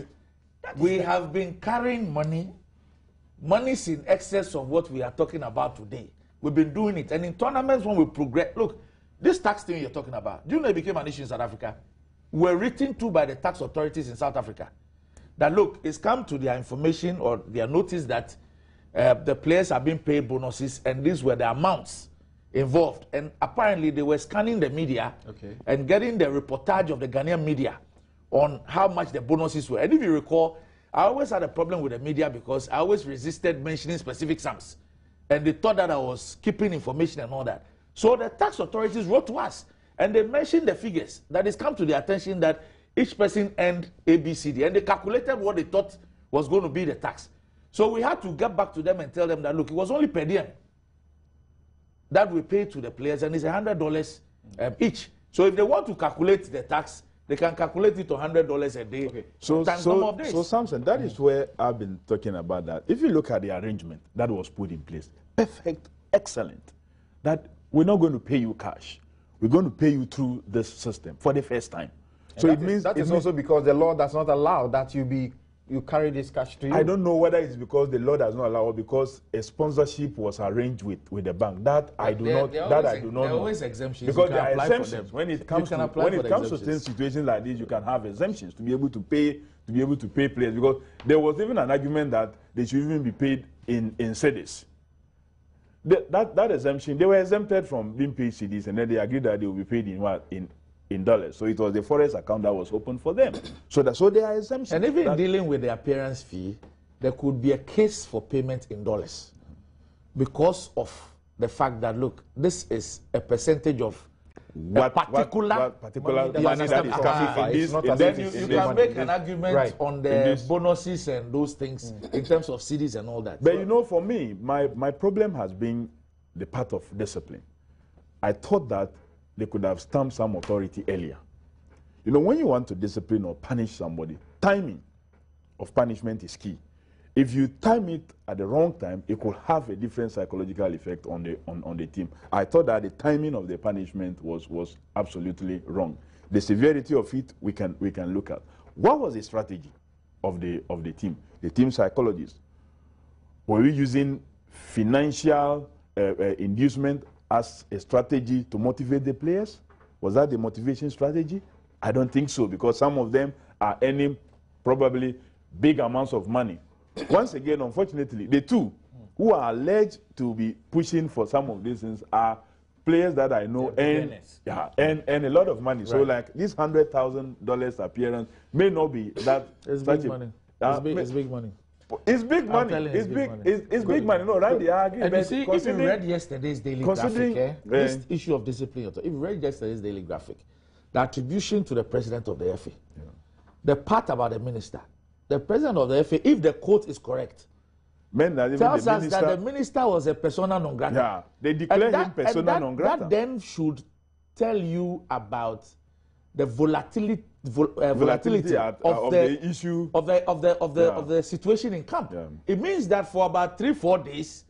we have been carrying monies in excess of what we are talking about today. We've been doing it. And in tournaments when we progress, look, this tax thing you're talking about, do you know it became an issue in South Africa? Were written to by the tax authorities in South Africa. That look, it's come to their information or their notice that the players are being paid bonuses and these were the amounts involved. And apparently they were scanning the media and getting the reportage of the Ghanaian media on how much the bonuses were. And if you recall, I always had a problem with the media because I always resisted mentioning specific sums. And they thought that I was keeping information and all that. So the tax authorities wrote to us. And they mentioned the figures that has come to their attention that each person earned ABCD. And they calculated what they thought was going to be the tax. So we had to get back to them and tell them that, look, it was only per diem that we paid to the players, and it's $100 each. So if they want to calculate the tax, they can calculate it to $100 a day. Okay. So Samson, that is where I've been talking about that. If you look at the arrangement that was put in place, perfect, excellent, that we're not going to pay you cash. We're going to pay you through this system for the first time. And so it means also because the law does not allow that you carry this cash to you. I don't know whether it's because the law does not allow or because a sponsorship was arranged with the bank. That I do not know. There are always exemptions. Because there are exemptions. When it comes to situations like this, you can have exemptions to be able to pay players. Because there was even an argument that they should even be paid in cedis. That exemption, they were exempted from being paid CDs, and then they agreed that they will be paid in what? In dollars. So it was the forex account that was open for them. So they are exemptions. And even dealing with the appearance fee, there could be a case for payment in dollars because of the fact that, look, this is a percentage of what particular money that is coming. Then you can make an argument on the bonuses and those things in terms of CDs and all that. But you know, for me, my problem has been the part of discipline. I thought that they could have stamped some authority earlier. You know, when you want to discipline or punish somebody, timing of punishment is key. If you time it at the wrong time, it could have a different psychological effect on the team. I thought that the timing of the punishment was absolutely wrong. The severity of it we can look at. What was the strategy of the team? The team psychologists, were we using financial inducement as a strategy to motivate the players? Was that the motivation strategy? I don't think so, because some of them are earning probably big amounts of money. Once again, unfortunately, the two who are alleged to be pushing for some of these things are players that I know earn a lot of money. Right. So like this $100,000 appearance may not be that. It's big money. It's big money. It's big money. It's big money. No, Randy, I agree. And you see, if you read yesterday's daily graphic, this issue of discipline, if you read yesterday's daily graphic, the attribution to the president of the FA, the part about the minister, the president of the FA, if the quote is correct, tells us that the minister was a persona non grata. Yeah, they declared him persona non grata. That then should tell you about the volatility of the issue of the situation in camp. Yeah. It means that for about 3-4 days,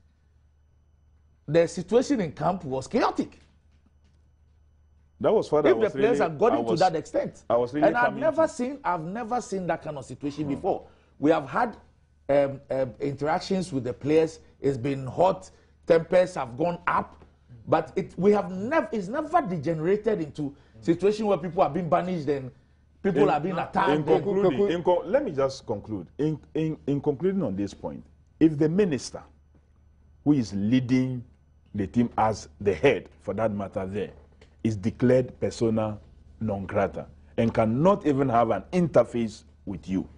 the situation in camp was chaotic. That was what if the players had got into that extent. I was really and I've never seen that kind of situation before. We have had interactions with the players. It's been hot. Tempers have gone up, but it's never degenerated into situation where people are being banished and people are being attacked. Let me just conclude. In concluding on this point, if the minister who is leading the team as the head, for that matter there, is declared persona non grata and cannot even have an interface with you,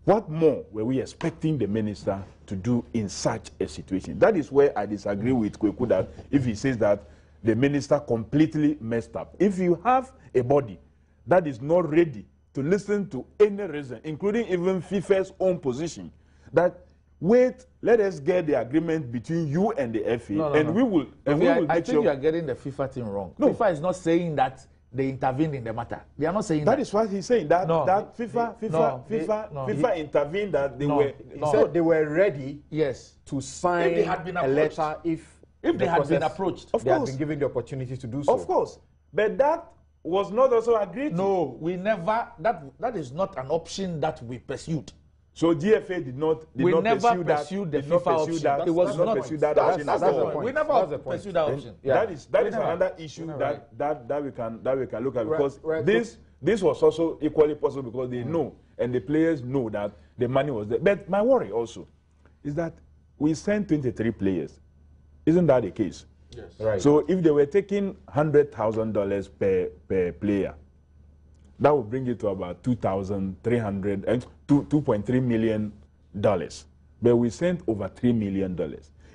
what more were we expecting the minister to do in such a situation? That is where I disagree with Kweku, that if he says that the minister completely messed up. If you have a body that is not ready to listen to any reason, including even FIFA's own position, that wait, let us get the agreement between you and the FA, we will. I think you are getting the FIFA thing wrong. No. FIFA is not saying that they intervened in the matter. They are not saying that. That is what he's saying. That FIFA intervened. That they were. He said they were ready. Yes. To sign a letter if they had been approached. Of course, they had been given the opportunity to do so. Of course, but that was not also agreed. No, we never. That is not an option that we pursued. So GFA did not pursue the FIFA option. It was not pursued that option. That's the point. We never pursued that option. That is another issue that we can look at, because this was also equally possible because they know, and the players know, that the money was there. But my worry also is that we sent 23 players. Isn't that the case? Yes. Right. So if they were taking $100,000 per player, that would bring it to about $2.3 million. But we sent over $3 million.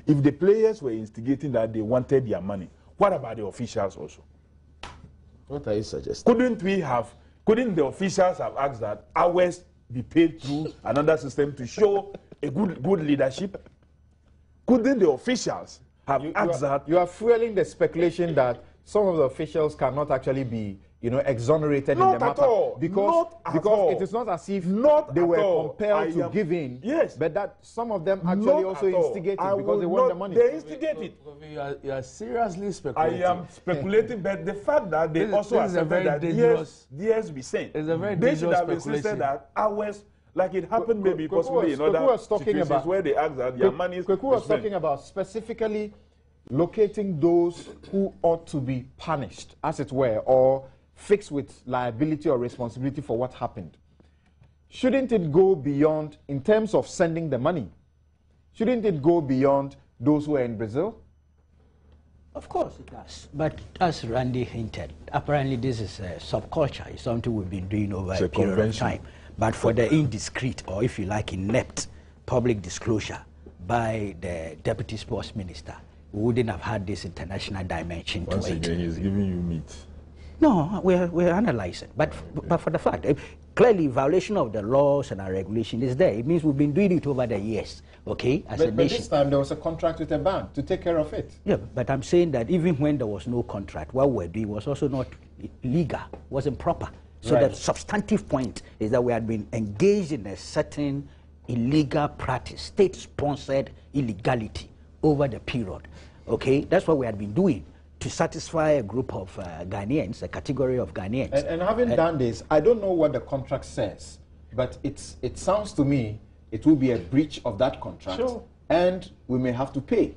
If the players were instigating that they wanted their money, what about the officials also? What are you suggesting? Couldn't the officials have asked that ours be paid through another system to show a good leadership? Couldn't the officials have asked that? You are fueling the speculation that some of the officials cannot actually be exonerated in the matter. Because it is not as if they were compelled to give in. Yes. But that some of them actually also instigated because they want the money. They instigated. You are seriously speculating. I am speculating, but the fact that they also accepted that yes be sent. It's a very they dangerous should have speculation. insisted that ours, like it happened maybe possibly in other situations where they asked that their money is Kweku was talking about specifically locating those who ought to be punished, as it were, or fixed with liability or responsibility for what happened. Shouldn't it go beyond, in terms of sending the money, shouldn't it go beyond those who are in Brazil? Of course it does. But as Randy hinted, apparently this is a subculture. It's something we've been doing over a period of time. But for the indiscreet, or if you like, inept public disclosure by the Deputy Sports Minister, we wouldn't have had this international dimension Once to it. Once again, he's giving you meat. No, we're analyzing. But for the fact, clearly violation of the laws and our regulation is there. It means we've been doing it over the years, okay, as a nation. But this time there was a contract with a bank to take care of it. Yeah, but I'm saying that even when there was no contract, what we're doing was also not legal, wasn't proper. So the substantive point is that we had been engaged in a certain illegal practice, state-sponsored illegality over the period. Okay, that's what we had been doing to satisfy a group of Ghanaians, a category of Ghanaians. And having done this, I don't know what the contract says, but it sounds to me it will be a breach of that contract, and we may have to pay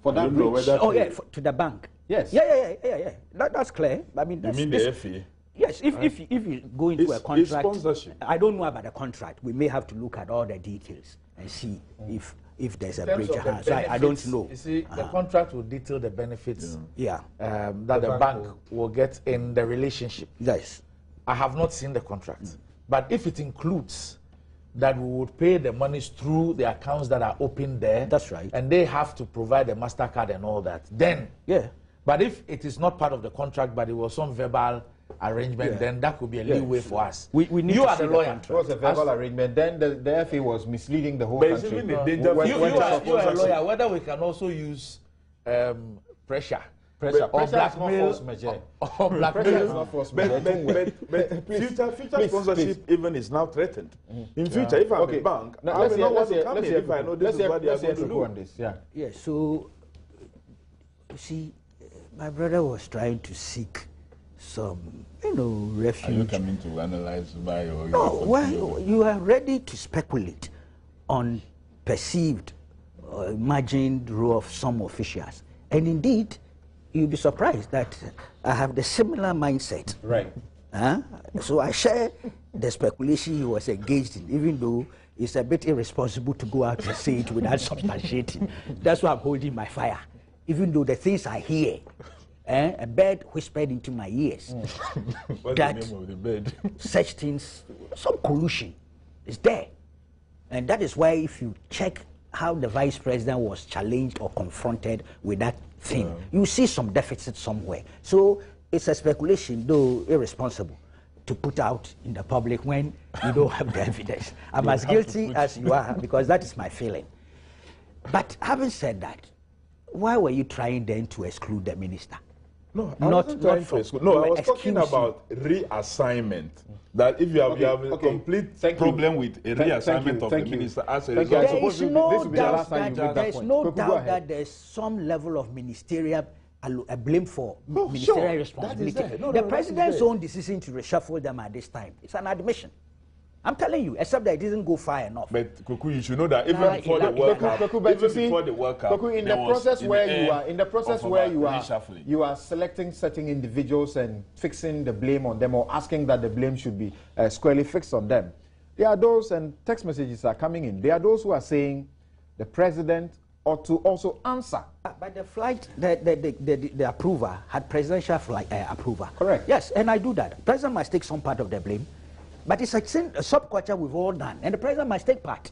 for that breach. To the bank. Yes. Yeah. That's clear. I mean, you mean the FA? Yes, if you go into a contract, sponsorship. I don't know about the contract. We may have to look at all the details and see if there's a breach. So I don't know. You see, the contract will detail the benefits that the bank will get in the relationship. Yes. I have not seen the contract. But if it includes that we would pay the monies through the accounts that are open there. That's right. And they have to provide a MasterCard and all that. Then, but if it is not part of the contract, but it was some verbal arrangement, then that could be a leeway for us. We need you to are the lawyer. It was a verbal arrangement. Then the FA was misleading the whole country. You are a lawyer. Whether we can also use pressure. Pressure or blackmail, or blackmail. Future sponsorship even is now threatened. In future, if I'm a bank, I will not want to come here if I know this is what they are going to do. On this. So, you see, my brother was trying to seek some, refuge. Are you coming to analyze why? No, well, you are ready to speculate on perceived or imagined role of some officials. And indeed, you'll be surprised that I have the similar mindset. Right. So I share the speculation he was engaged in, even though it's a bit irresponsible to go out and say it without substantiating. That's why I'm holding my fire. Even though the things I hear, a bird whispered into my ears. What's that the name of the bird? Such things, some collusion is there. And that is why if you check how the vice president was challenged or confronted with that thing, you see some deficit somewhere. So it's a speculation, though irresponsible, to put out in the public when you don't have the evidence. I'm as guilty as you are, because that is my feeling. But having said that, why were you trying then to exclude the minister? No, I wasn't trying to exclude. No, I was talking about reassignment. That if you have a complete problem with a reassignment of the minister as a result, there is no doubt that there is some level of ministerial blame for ministerial responsibility. The president's own decision to reshuffle them at this time, it's an admission. I'm telling you, except that it didn't go far enough. But Kuku, you should know that even before the World Cup, in the process where you are selecting certain individuals and fixing the blame on them, or asking that the blame should be squarely fixed on them. There are those, and text messages are coming in. There are those who are saying the president ought to also answer. But the flight, the approver had presidential approval. Correct. Yes, and I do that. The president must take some part of the blame. But it's a subculture we've all done, and the president must take part.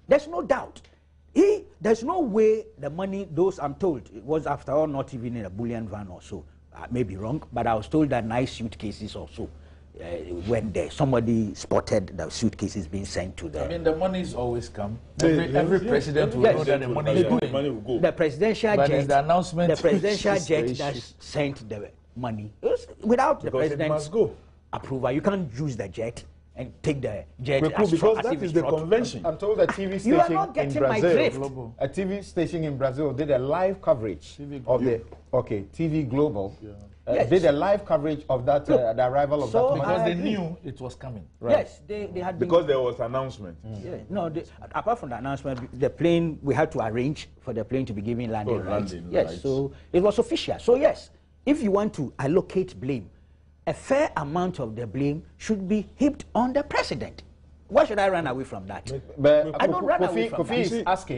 There's no doubt. There's no way the money, those I'm told, it was after all not even in a bullion van or so. I may be wrong, but I was told that nice suitcases also when somebody spotted the suitcases being sent to them. I mean, the money's always come. Every president will know that the money will go. The presidential jet, the announcement, the presidential jet that sent the money, without the president's approval, you can't use the jet and take the jet because that is the convention. I'm told a TV station in Brazil, a TV station in Brazil did a live coverage of the TV Global. Did a live coverage of that the arrival of that because they knew it was coming. Right. Yes, they had because there was announcement. Yeah, no, apart from the announcement, the plane, we had to arrange for the plane to be given landing rights. Yes, so it was official. So yes, if you want to allocate blame, a fair amount of the blame should be heaped on the president. Why should I run away from that? But I don't run away from that.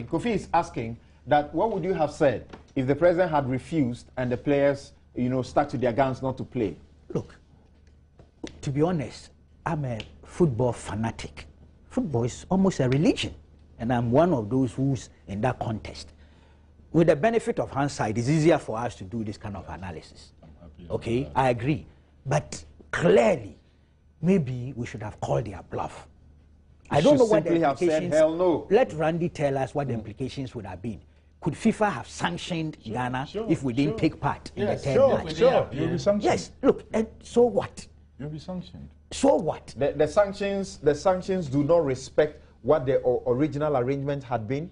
Kofi is asking that what would you have said if the president had refused and the players, stuck to their guns not to play? Look, to be honest, I'm a football fanatic. Football is almost a religion, and I'm one of those who's in that contest. With the benefit of hindsight, it's easier for us to do this kind of analysis. Okay, I agree. But clearly, maybe we should have called their bluff. I don't know what the implications. Hell no. Let Randy tell us what the implications would have been. Could FIFA have sanctioned Ghana if we didn't take part in the third match? Sure, you'll be sanctioned. Yes, look, and so what? You'll be sanctioned. So what? The sanctions do not respect what the original arrangement had been.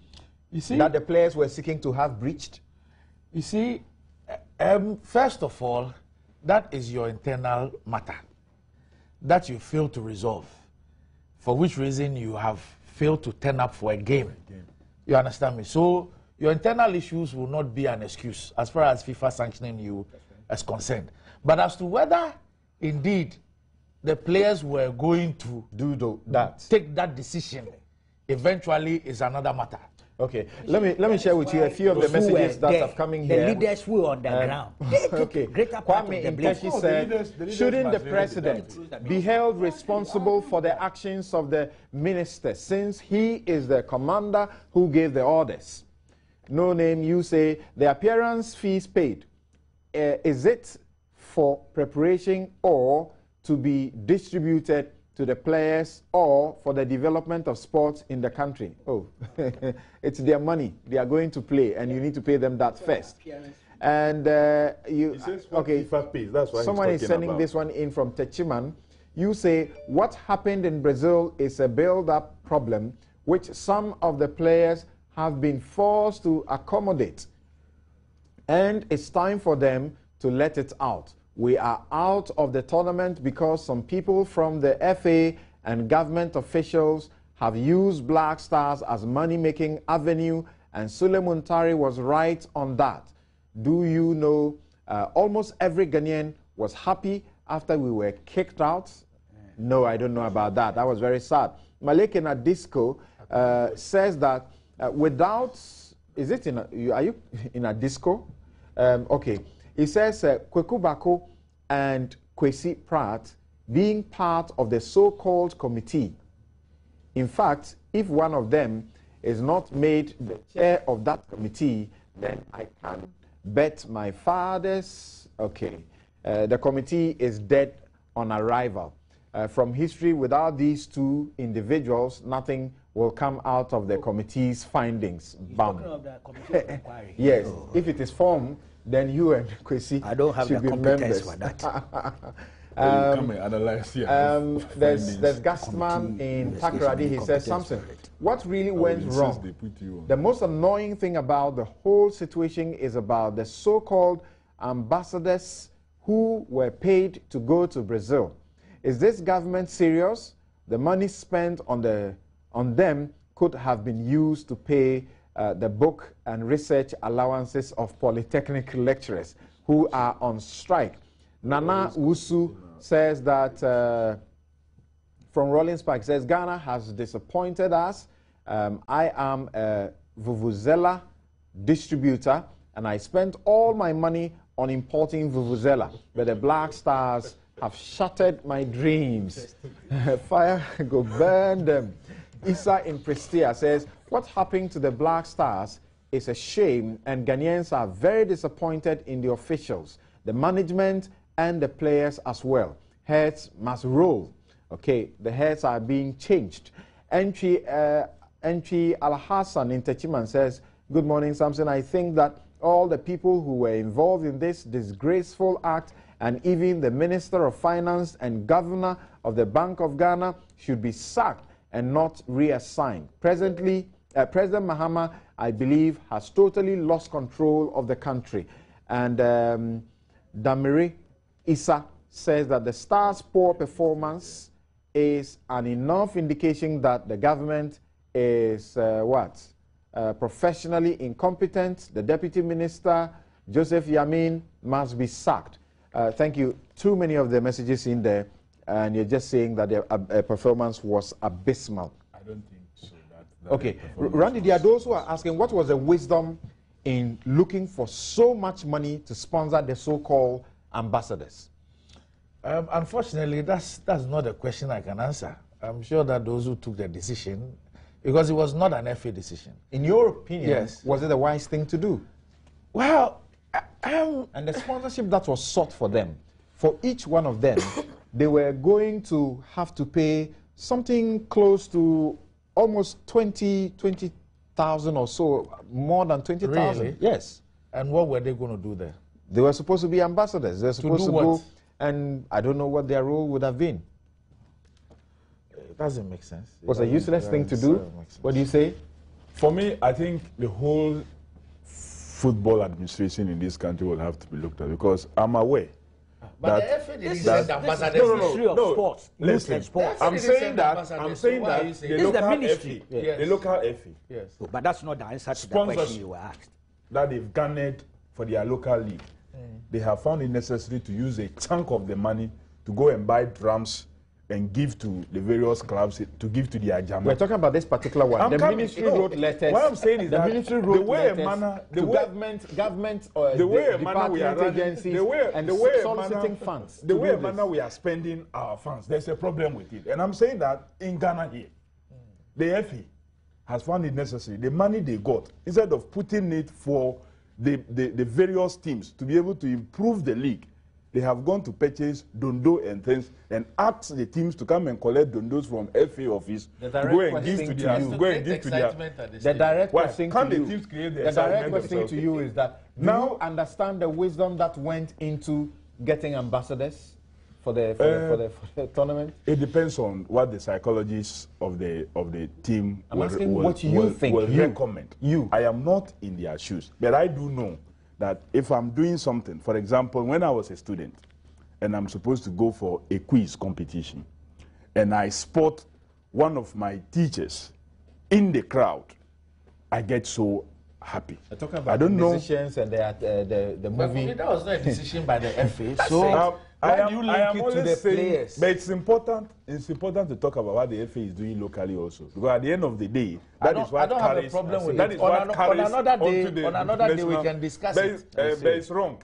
You see, that the players were seeking to have breached. You see, first of all, that is your internal matter that you fail to resolve, for which reason you have failed to turn up for a game. You understand me? So your internal issues will not be an excuse as far as FIFA sanctioning you is concerned. But as to whether indeed the players were going to take that decision eventually is another matter. Okay, let me share with you a few of the messages that have come in here. The leaders who were on the ground. Okay, Kwame Inteshi said, shouldn't the president be held responsible for the actions of the minister, since he is the commander who gave the orders? No name, you say, the appearance fees paid, is it for preparation or to be distributed to the players or for the development of sports in the country? Oh, it's their money. They are going to play, and you need to pay them that first. And okay, that's why someone is sending this one in from Techiman. You say, what happened in Brazil is a build-up problem which some of the players have been forced to accommodate, and it's time for them to let it out. We are out of the tournament because some people from the FA and government officials have used Black Stars as money-making avenue, and Sule Muntari was right on that. Do you know, almost every Ghanaian was happy after we were kicked out? No, I don't know about that. That was very sad. Maleke Nadisco says that without, is it in a, are you in a disco? Okay. He says Kweku Bako and Kwesi Pratt being part of the so-called committee. In fact, if one of them is not made the chair of that committee, then I can bet my father's, okay, the committee is dead on arrival. From history, without these two individuals, nothing will come out of the committee's findings. Bam. Of the committee of inquiry. Yes, if it is formed, then you and Kwesi I don't have the competence for that. There's Gastman in Takrady. He says something. What really went wrong? The most annoying thing about the whole situation is about the so-called ambassadors who were paid to go to Brazil. Is this government serious? The money spent on them could have been used to pay the book and research allowances of polytechnic lecturers who are on strike. Nana Wusu says that, from Rollins Park, says, Ghana has disappointed us. I am a Vuvuzela distributor, and I spent all my money on importing Vuvuzela, but the Black Stars have shattered my dreams. Fire, go burn them. Issa in Prestia says, what happened to the Black Stars is a shame, and Ghanaians are very disappointed in the officials, the management, and the players as well. Heads must roll. Okay, the heads are being changed. Entry Al-Hassan in Techiman says, good morning, Samson. I think that all the people who were involved in this disgraceful act, and even the Minister of Finance and Governor of the Bank of Ghana, should be sacked and not reassigned. Presently, President Mahama, I believe, has totally lost control of the country. And Damiri Issa says that the Stars' poor performance is an enough indication that the government is professionally incompetent. The Deputy Minister, Joseph Yamin, must be sacked. Thank you. Too many of the messages in there, and you're just saying that their performance was abysmal. I don't think so. Okay. Randy, there are those who are asking, what was the wisdom in looking for so much money to sponsor the so-called ambassadors? Unfortunately, that's not a question I can answer. I'm sure that those who took the decision, because it was not an FA decision. In your opinion, yes, was it a wise thing to do? Well, and the sponsorship that was sought for them, for each one of them, they were going to have to pay something close to almost 20,000 or so, more than 20,000. Really? Yes. And what were they going to do there? They were supposed to be ambassadors. They were supposed to go and I don't know what their role would have been. It doesn't make sense. It was a useless thing to do. What do you say? For me, I think the whole football administration in this country will have to be looked at, because I'm aware. But the FA didn't send ambassadors. No. Listen, I'm saying that the local FA. Yes. So, but that's not the answer to the question you were asked. That they've garnered for their local league. They have found it necessary to use a chunk of the money to go and buy drums and give to the various clubs, to give to their Jama. We're talking about this particular one. The ministry wrote letters. What I'm saying is the that ministry wrote letters the way soliciting funds. The way we are spending our funds, there's a problem with it. And I'm saying that in Ghana here, the FA has found it necessary. The money they got, instead of putting it for the various teams to be able to improve the league, they have gone to purchase dondo and things and ask the teams to come and collect dondos from FA office to go and give to their. The direct question to you is that now you understand the wisdom that went into getting ambassadors for the tournament? It depends on what the psychologists of the team will recommend. I am not in their shoes, but I do know that if I'm doing something, for example, when I was a student and I'm supposed to go for a quiz competition and I spot one of my teachers in the crowd, I get so happy. I don't know. Decisions and the movie. That was not a decision by the FA. So I am always saying, but it's important to talk about what the FA is doing locally also, because at the end of the day, that is what carries. On another day we can discuss it. But it's wrong.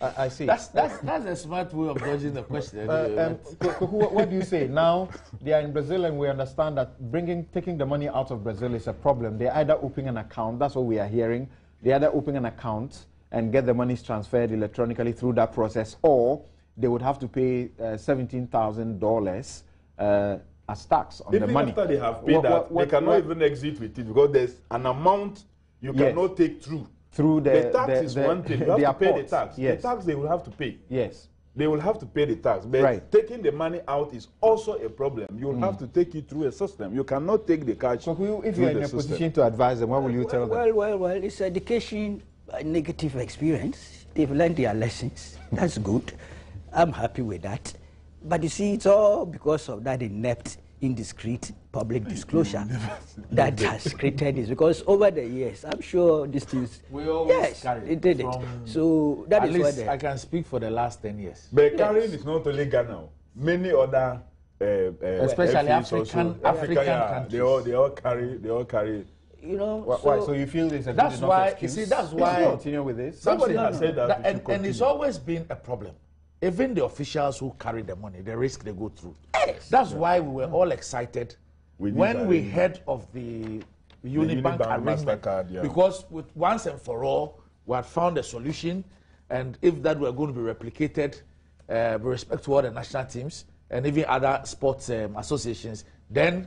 I see. That's a smart way of dodging the question. What do you say? Now they are in Brazil, and we understand that taking the money out of Brazil is a problem. They either open an account. That's what we are hearing. They either open an account and get the monies transferred electronically through that process, or they would have to pay $17,000 as tax on the money. Even after they have paid they cannot even exit with it, because there's an amount you cannot take through. The tax is one thing. You have to pay the tax. Yes. The tax they will have to pay. Yes. They will have to pay the tax. But taking the money out is also a problem. You will have to take it through a system. You cannot take the cash. So if you're in a position to advise them, what will you tell them? Well, it's education. A negative experience. They've learned their lessons. That's good. I'm happy with that. But you see, it's all because of that inept, indiscreet public disclosure that has created this. Because over the years, I'm sure these things. It did it. So that is what I can speak for the last 10 years. But carrying is not only Ghana. Many other, especially African countries. They all carry. You know, why? So you feel this? That's why. You see, that's why. Continue with this. Somebody has said that, and it's always been a problem. Even the officials who carry the money, the risk they go through. Yes. That's why we were all excited when we heard of the Unibank arrangement, because once and for all, we had found a solution, and if that were going to be replicated with respect to all the national teams and even other sports associations, then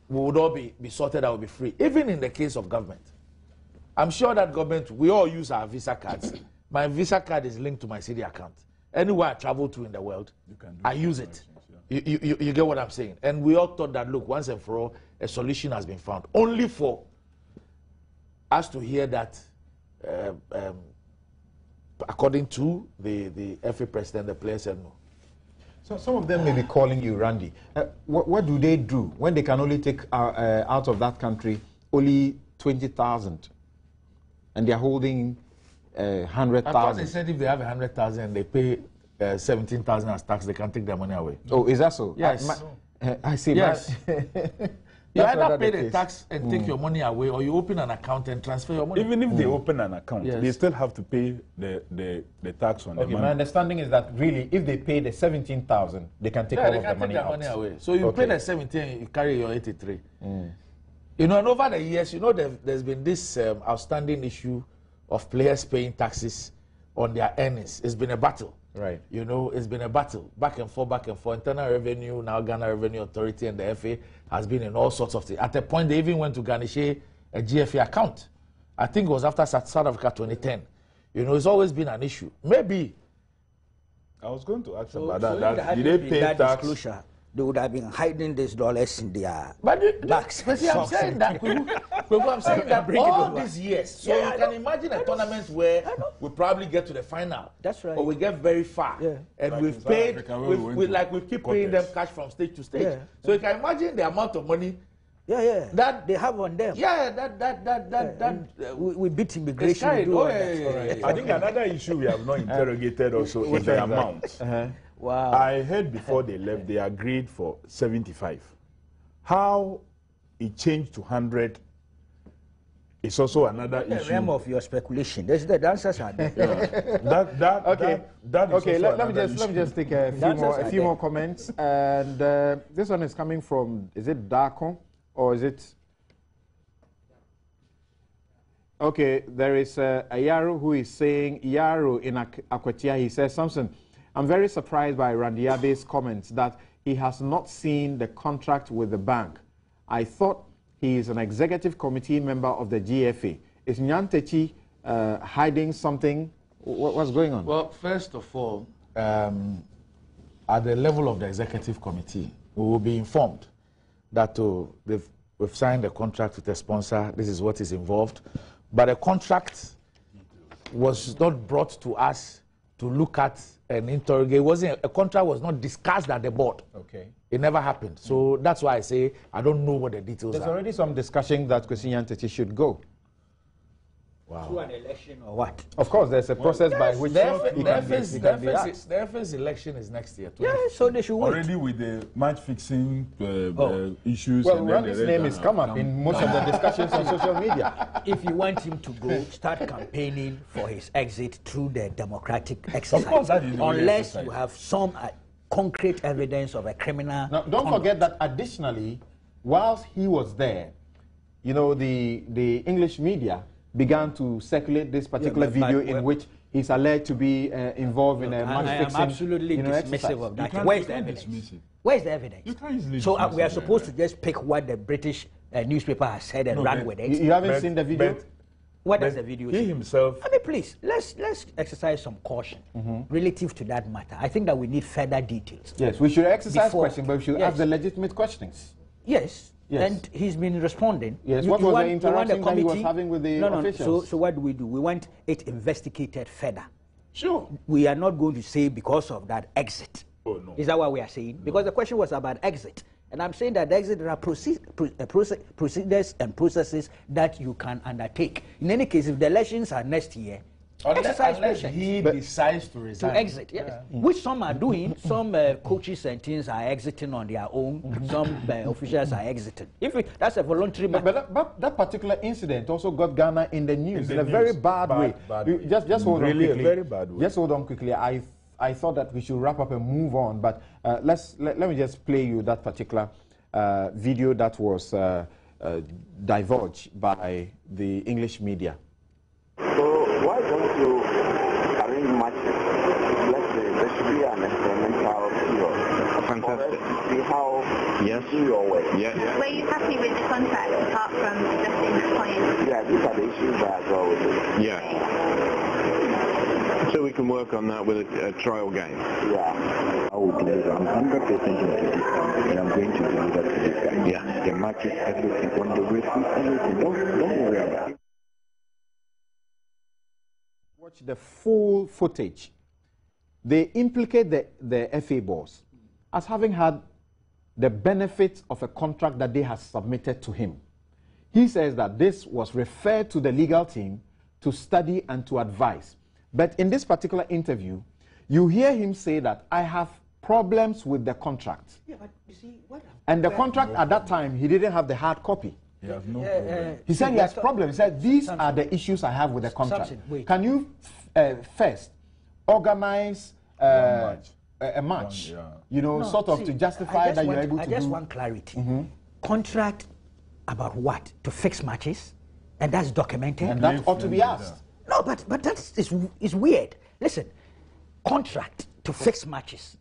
we would all be sorted out, be free. Even in the case of government, I'm sure that government, we all use our Visa cards. My Visa card is linked to my city account. Anywhere I travel to in the world, I use it. You get what I'm saying? And we all thought that, look, once and for all, a solution has been found. Only for us to hear that, according to the FA president, the players said no. So some of them may be calling you, Randy. What do they do when they can only take out of that country only 20,000, and they are holding 100,000? I thought they said if they have 100,000 and they pay 17,000 as tax, they can take their money away. Oh, is that so? Yes. I see. Yes. You either pay the tax and take your money away, or you open an account and transfer your money. Even if they open an account, they still have to pay the tax on the money. My understanding is that really, if they pay the 17,000, they can take all of the money out. Money away. So you pay the 17, you carry your 83. You know, and over the years, you know, there's been this outstanding issue of players paying taxes on their earnings. It's been a battle. Right. You know, it's been a battle. Back and forth. Internal Revenue, now Ghana Revenue Authority and the FA has been in all sorts of things. At a point, they even went to garnish a GFA account. I think it was after South Africa 2010. You know, it's always been an issue. Maybe I was going to ask So about that. Did they pay that tax? Disclosure, they would have been hiding these dollars in their bags. But see, I'm saying that, I'm saying that all these years. So you can imagine a tournament where we probably get to the final. That's right. Or we get very far. Yeah. And Like we've paid, we keep paying them cash from stage to stage. Yeah. So you can imagine the amount of money that they have on them. We beat immigration. I think another issue we have not interrogated also is the amount. Wow. I heard before they left, they agreed for 75. How it changed to 100 is also another issue. The realm of your speculation. The answers are there. Let me just take a few more comments. And this one is coming from, is it Darko or is it? Okay, there is a Yaro who is saying, Yaro in Akwatia, he says, Samson, I'm very surprised by Randy Abbey's comments that he has not seen the contract with the bank. I thought he is an executive committee member of the GFA. Is Nyantechi hiding something? What's going on? Well, first of all, at the level of the executive committee, we will be informed that we've signed a contract with a sponsor. This is what is involved. But a contract was not brought to us to look at and interrogate. A contract was not discussed at the board. Okay. It never happened. So that's why I say I don't know what the details There's are. already some discussion that Kwesi Nyantechi should go. Wow. Through an election or what? Of course, there's a process by which he can be asked. Their first election is next year. Yeah, so they should wait. Already with the match fixing issues. Well, and Randy's name has come up in most of the discussions on social media. If you want him to go, start campaigning for his exit through the democratic exercise. Of course, that is the only unless exercise. you have some concrete evidence of a criminal. Now, don't forget that additionally, whilst he was there, you know, the English media began to circulate this particular video in which he's alleged to be involved in a match fixing. I am absolutely dismissive of that. Where's the evidence? Where's the evidence? You can't easily So dismiss we are it, supposed to just pick what the British newspaper has said and run with it. You haven't seen the video? What does the video He say? himself. I mean, please, let's exercise some caution relative to that matter. I think that we need further details. Yes, we should exercise Before- questions, but we should ask the legitimate questions. Yes. Yes. And he's been responding. Yes, what was the interaction that he was having with the officials? So what do? We want it investigated further. Sure. We are not going to say because of that exit. Oh, no. Is that what we are saying? No. Because the question was about exit. And I'm saying that exit, there are procedures and processes that you can undertake. In any case, if the elections are next year, Unless he decides to resign. to exit, yes. Which some are doing. Some coaches and teams are exiting on their own. Some officials are exiting. That's a voluntary matter. But that particular incident also got Ghana in the news in a very bad way. Just hold on quickly. A very bad way. Just hold on quickly. I thought that we should wrap up and move on, but let me just play you that particular video that was divulged by the English media. So why don't you arrange matches? Let's say there should be an experimental period. Fantastic. To see how Yes. you do your work. Yeah. Were you happy with the contract apart from addressing the point? Yeah, these are the issues that go with it. Yeah. So we can work on that with a trial game. Yeah. I will deliver. I'm 100% into this, and I'm going to deliver to this guy. Yeah. The matches, everything, on the referee, everything. Don't worry about it. Watch the full footage. They implicate the FA boss as having had the benefits of a contract that they have submitted to him. He says that this was referred to the legal team to study and to advise. But in this particular interview, you hear him say that I have problems with the contract. Yeah, but you see, And the contract at that time, he didn't have the hard copy. He has no problem. He said he has problems. He said, these are the issues I have with the contract. Can you first organize a match, to justify that you're able to do? I just want clarity. Contract about what? To fix matches? And that's documented? And that ought to be asked. No, but that is weird. Listen, contract to fix matches.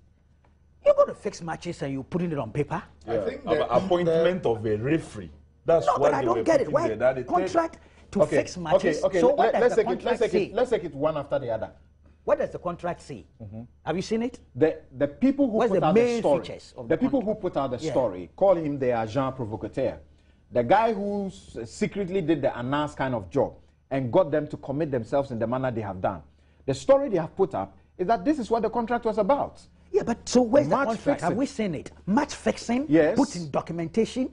You're going to fix matches and you're putting it on paper? Yeah. I think the appointment of a referee. That's no, but I don't get it. Why contract to fix matches? Okay. So what let's does the contract say? let's take it one after the other. What does the contract say? Have you seen it? The people who What's put the out main the story, features of the the people contract? who put out the story, call him the agent provocateur, the guy who secretly did the Anas kind of job and got them to commit themselves in the manner they have done. The story they have put up is that this is what the contract was about. Yeah, but so where's the Match contract? fixing. Have we seen it? Match fixing? Yes. Put in documentation?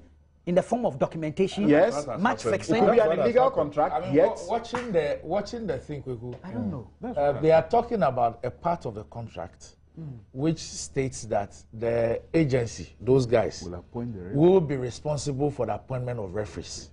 In the form of documentation? Yes. Match It fixing? could be an illegal contract, I mean, yet watching the thing, I don't know. they are talking about a part of the contract which states that the agency, those guys, will be responsible for the appointment of referees.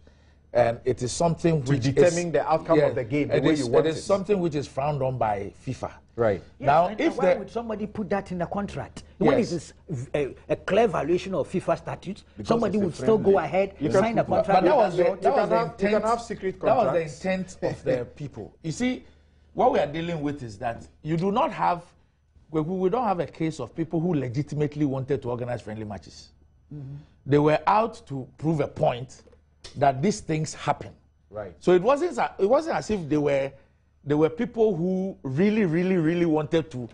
And it is something which determine the outcome of the game, the way you want it is something which is frowned on by FIFA. Right. Yes, Now, and if why the would somebody put that in the contract? When it is a clear violation of FIFA statutes, somebody would still go ahead and sign the contract. But that was You can have secret contracts. That was the intent of the people. You see, what we are dealing with is that you do not have, we don't have a case of people who legitimately wanted to organize friendly matches. They were out to prove a point that these things happen. Right. So it wasn't as if they were people who really wanted to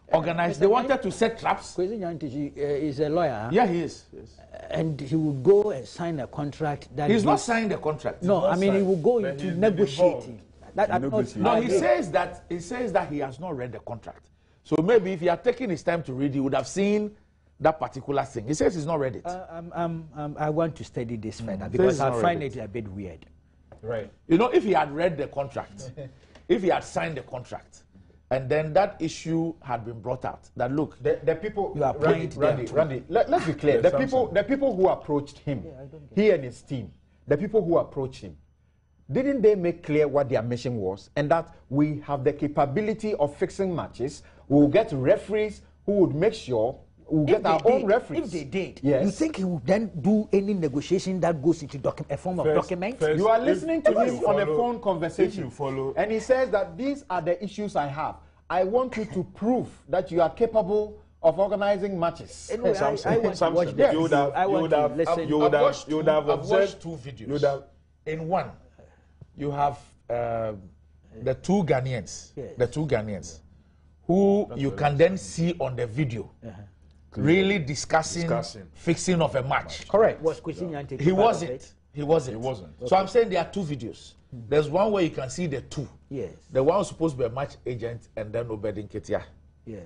organize. They wanted to set traps. Kwesi Nyantakyi is a lawyer. Huh? Yeah, he is. Yes. And he will go and sign a contract that He's not signed the contract. No, I mean he will go into negotiating. No, he says that he has not read the contract. So maybe if he had taken his time to read, he would have seen that particular thing. He says he's not read it. I want to study this further because I find it a bit weird. Right. You know, if he had read the contract, if he had signed the contract, and then that issue had been brought out, that look, the people, you are Randy, let's be clear. The people who approached him, he and his team, the people who approached him, didn't they make clear what their mission was, and that we have the capability of fixing matches? We will get referees who would make sure we'll get our own referees. If they did, yes. You think he would then do any negotiation that goes into a form of document? You are listening to him on a phone conversation, follow, and he says that these are the issues I have. I want you to prove that you are capable of organizing matches. Anyway, I want to watch this. You would have I've watched two videos. In one, you have the two Ghanaians, who you can then see on the video. Really discussing fixing of a match. Correct. Was Kwesi Nyantakyi He part of it? wasn't. So I'm saying there are two videos. There's one where you can see the two. Yes. The one who's supposed to be a match agent and then Obedin Ketia. Yeah.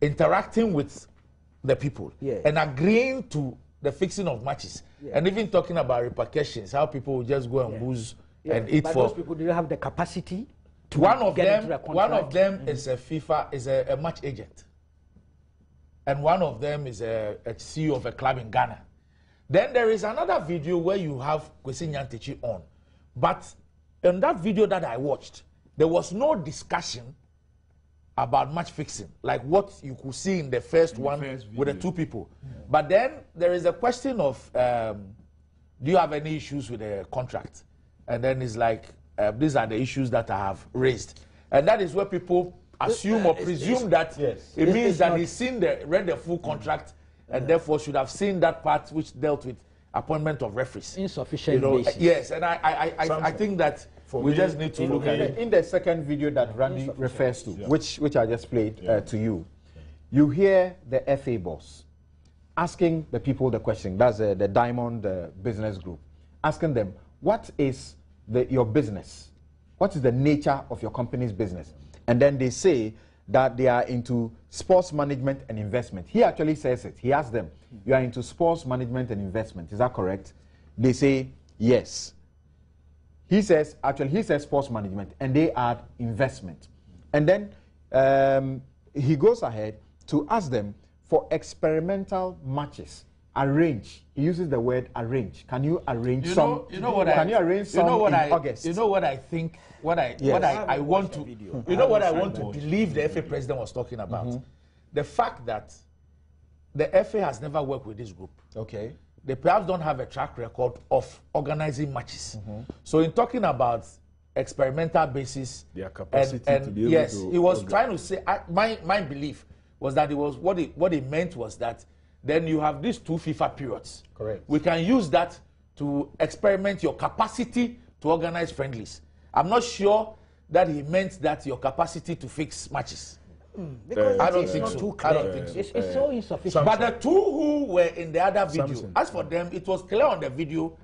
Interacting with the people Yeah. and agreeing to the fixing of matches. Yeah. And even talking about repercussions, how people will just go and booze and eat but for. those people do have the capacity to One of get into a contract. them is a FIFA, is a match agent. And one of them is a CEO of a club in Ghana. Then there is another video where you have Kwesi Nyantakyi on. But in that video that I watched, there was no discussion about match fixing, like what you could see in the first one with the two people. Yeah. But then there is a question of, do you have any issues with the contract? And then it's like, these are the issues that I have raised. And that is where people assume or presume that it means that he's read the full contract and therefore should have seen that part which dealt with appointment of referees. Insufficient basis. Yes, and I think that we just need to look at it. In the second video that Randy refers to, which I just played to you, you hear the FA boss asking the people the question, that's the Diamond Business Group, asking them, what is your business? What is the nature of your company's business? And then they say that they are into sports management and investment. He actually says it. He asks them, you are into sports management and investment. Is that correct? They say, yes. He says sports management, and they add investment. And then he goes ahead to ask them for experimental matches. Arrange. He uses the word arrange. Can you arrange some? You know what I think? What I want to believe the FA president was talking about. The fact that the FA has never worked with this group. Okay. They perhaps don't have a track record of organizing matches. So in talking about experimental basis, their capacity to be able to he was trying to say. My belief was that it was what he meant was that then you have these two FIFA periods. Correct. We can use that to experiment your capacity to organize friendlies. I'm not sure that he meant that your capacity to fix matches. Because I don't think so. I don't think so. It's so insufficient. But the two who were in the other video, as for them, it was clear on the video.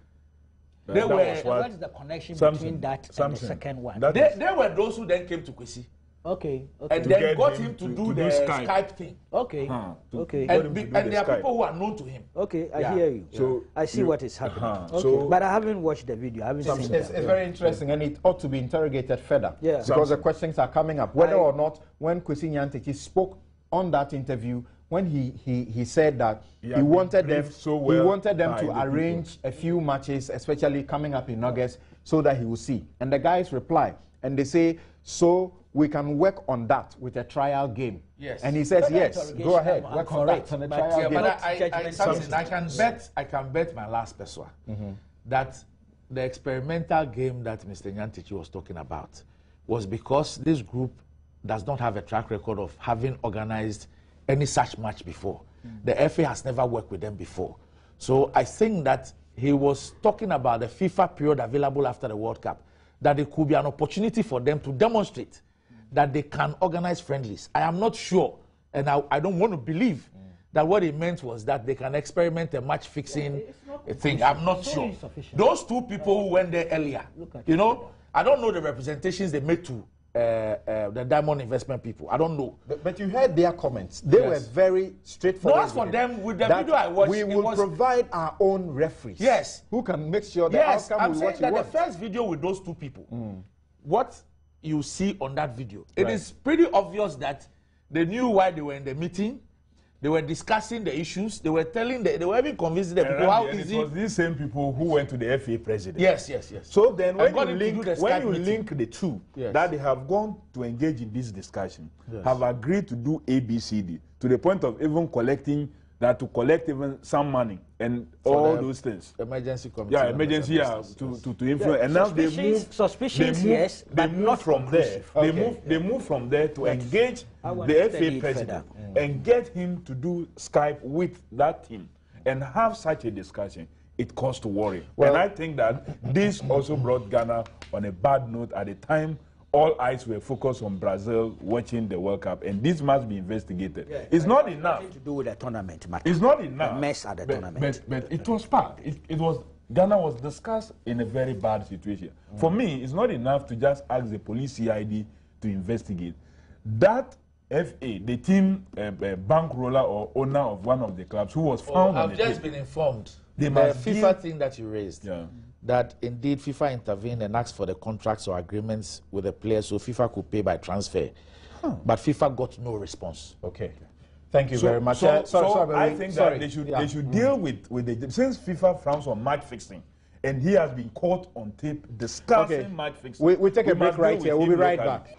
They were. What is the connection between that and the second one? They were those who then came to Kwesi. Okay. And then got him to do the Skype thing. Okay. Okay. And there are people who are known to him. Okay, I hear you. So I see what is happening. Okay. But I haven't watched the video. I haven't seen it. It's very interesting, and it ought to be interrogated further. Yeah. Because the questions are coming up. Whether or not, when Kwesi Nyantakyi spoke on that interview, when he said that he wanted them to arrange a few matches, especially coming up in August, so that he will see. And the guys reply, and they say, so we can work on that with a trial game. Yes. And he says, yes, go ahead, work on that on a trial game. But I can bet my last person that the experimental game that Mr. Nyantakyi was talking about was because this group does not have a track record of having organized any such match before. The FA has never worked with them before. So I think that he was talking about the FIFA period available after the World Cup, that it could be an opportunity for them to demonstrate that they can organize friendlies. I am not sure, and I don't want to believe that what he meant was that they can experiment a match fixing thing. I'm not sure. Those two people who went there earlier, you know, I don't know the representations they made to the Diamond Investment people. I don't know. But you heard their comments. They were very straightforward. No, as for them, with the video I watched, we will provide our own referees. Yes. Who can make sure the outcome will what you want. The first video with those two people, what you see on that video, it is pretty obvious that they knew why they were in the meeting. They were discussing the issues. They were telling, they were even convincing the people how easy. It was these same people who went to the FA president. Yes. So then when you link the two, that they have gone to engage in this discussion, have agreed to do ABCD, to the point of even to collect even some money and all those things. Emergency committee. Yeah, emergency to influence. And now they move from there. They move from there to engage the FA president and get him to do Skype with that team and have such a discussion. It caused to worry. And I think that this also brought Ghana on a bad note at the time. All eyes were focused on Brazil watching the World Cup, and this must be investigated. It's not enough. To do with the tournament matter. It's not enough. The mess at the tournament. But it was part. It was Ghana was discussed in a very bad situation. For me, it's not enough to just ask the police CID to investigate. That FA, the team bankroller or owner of one of the clubs who was found. I've just been informed. The FIFA thing that you raised. That indeed FIFA intervened and asked for the contracts or agreements with the players so FIFA could pay by transfer. But FIFA got no response. Okay. Thank you very much. I think that they should deal with the, since FIFA frowns on match fixing, and he has been caught on tape discussing match fixing. We take a break right here. We'll be right back.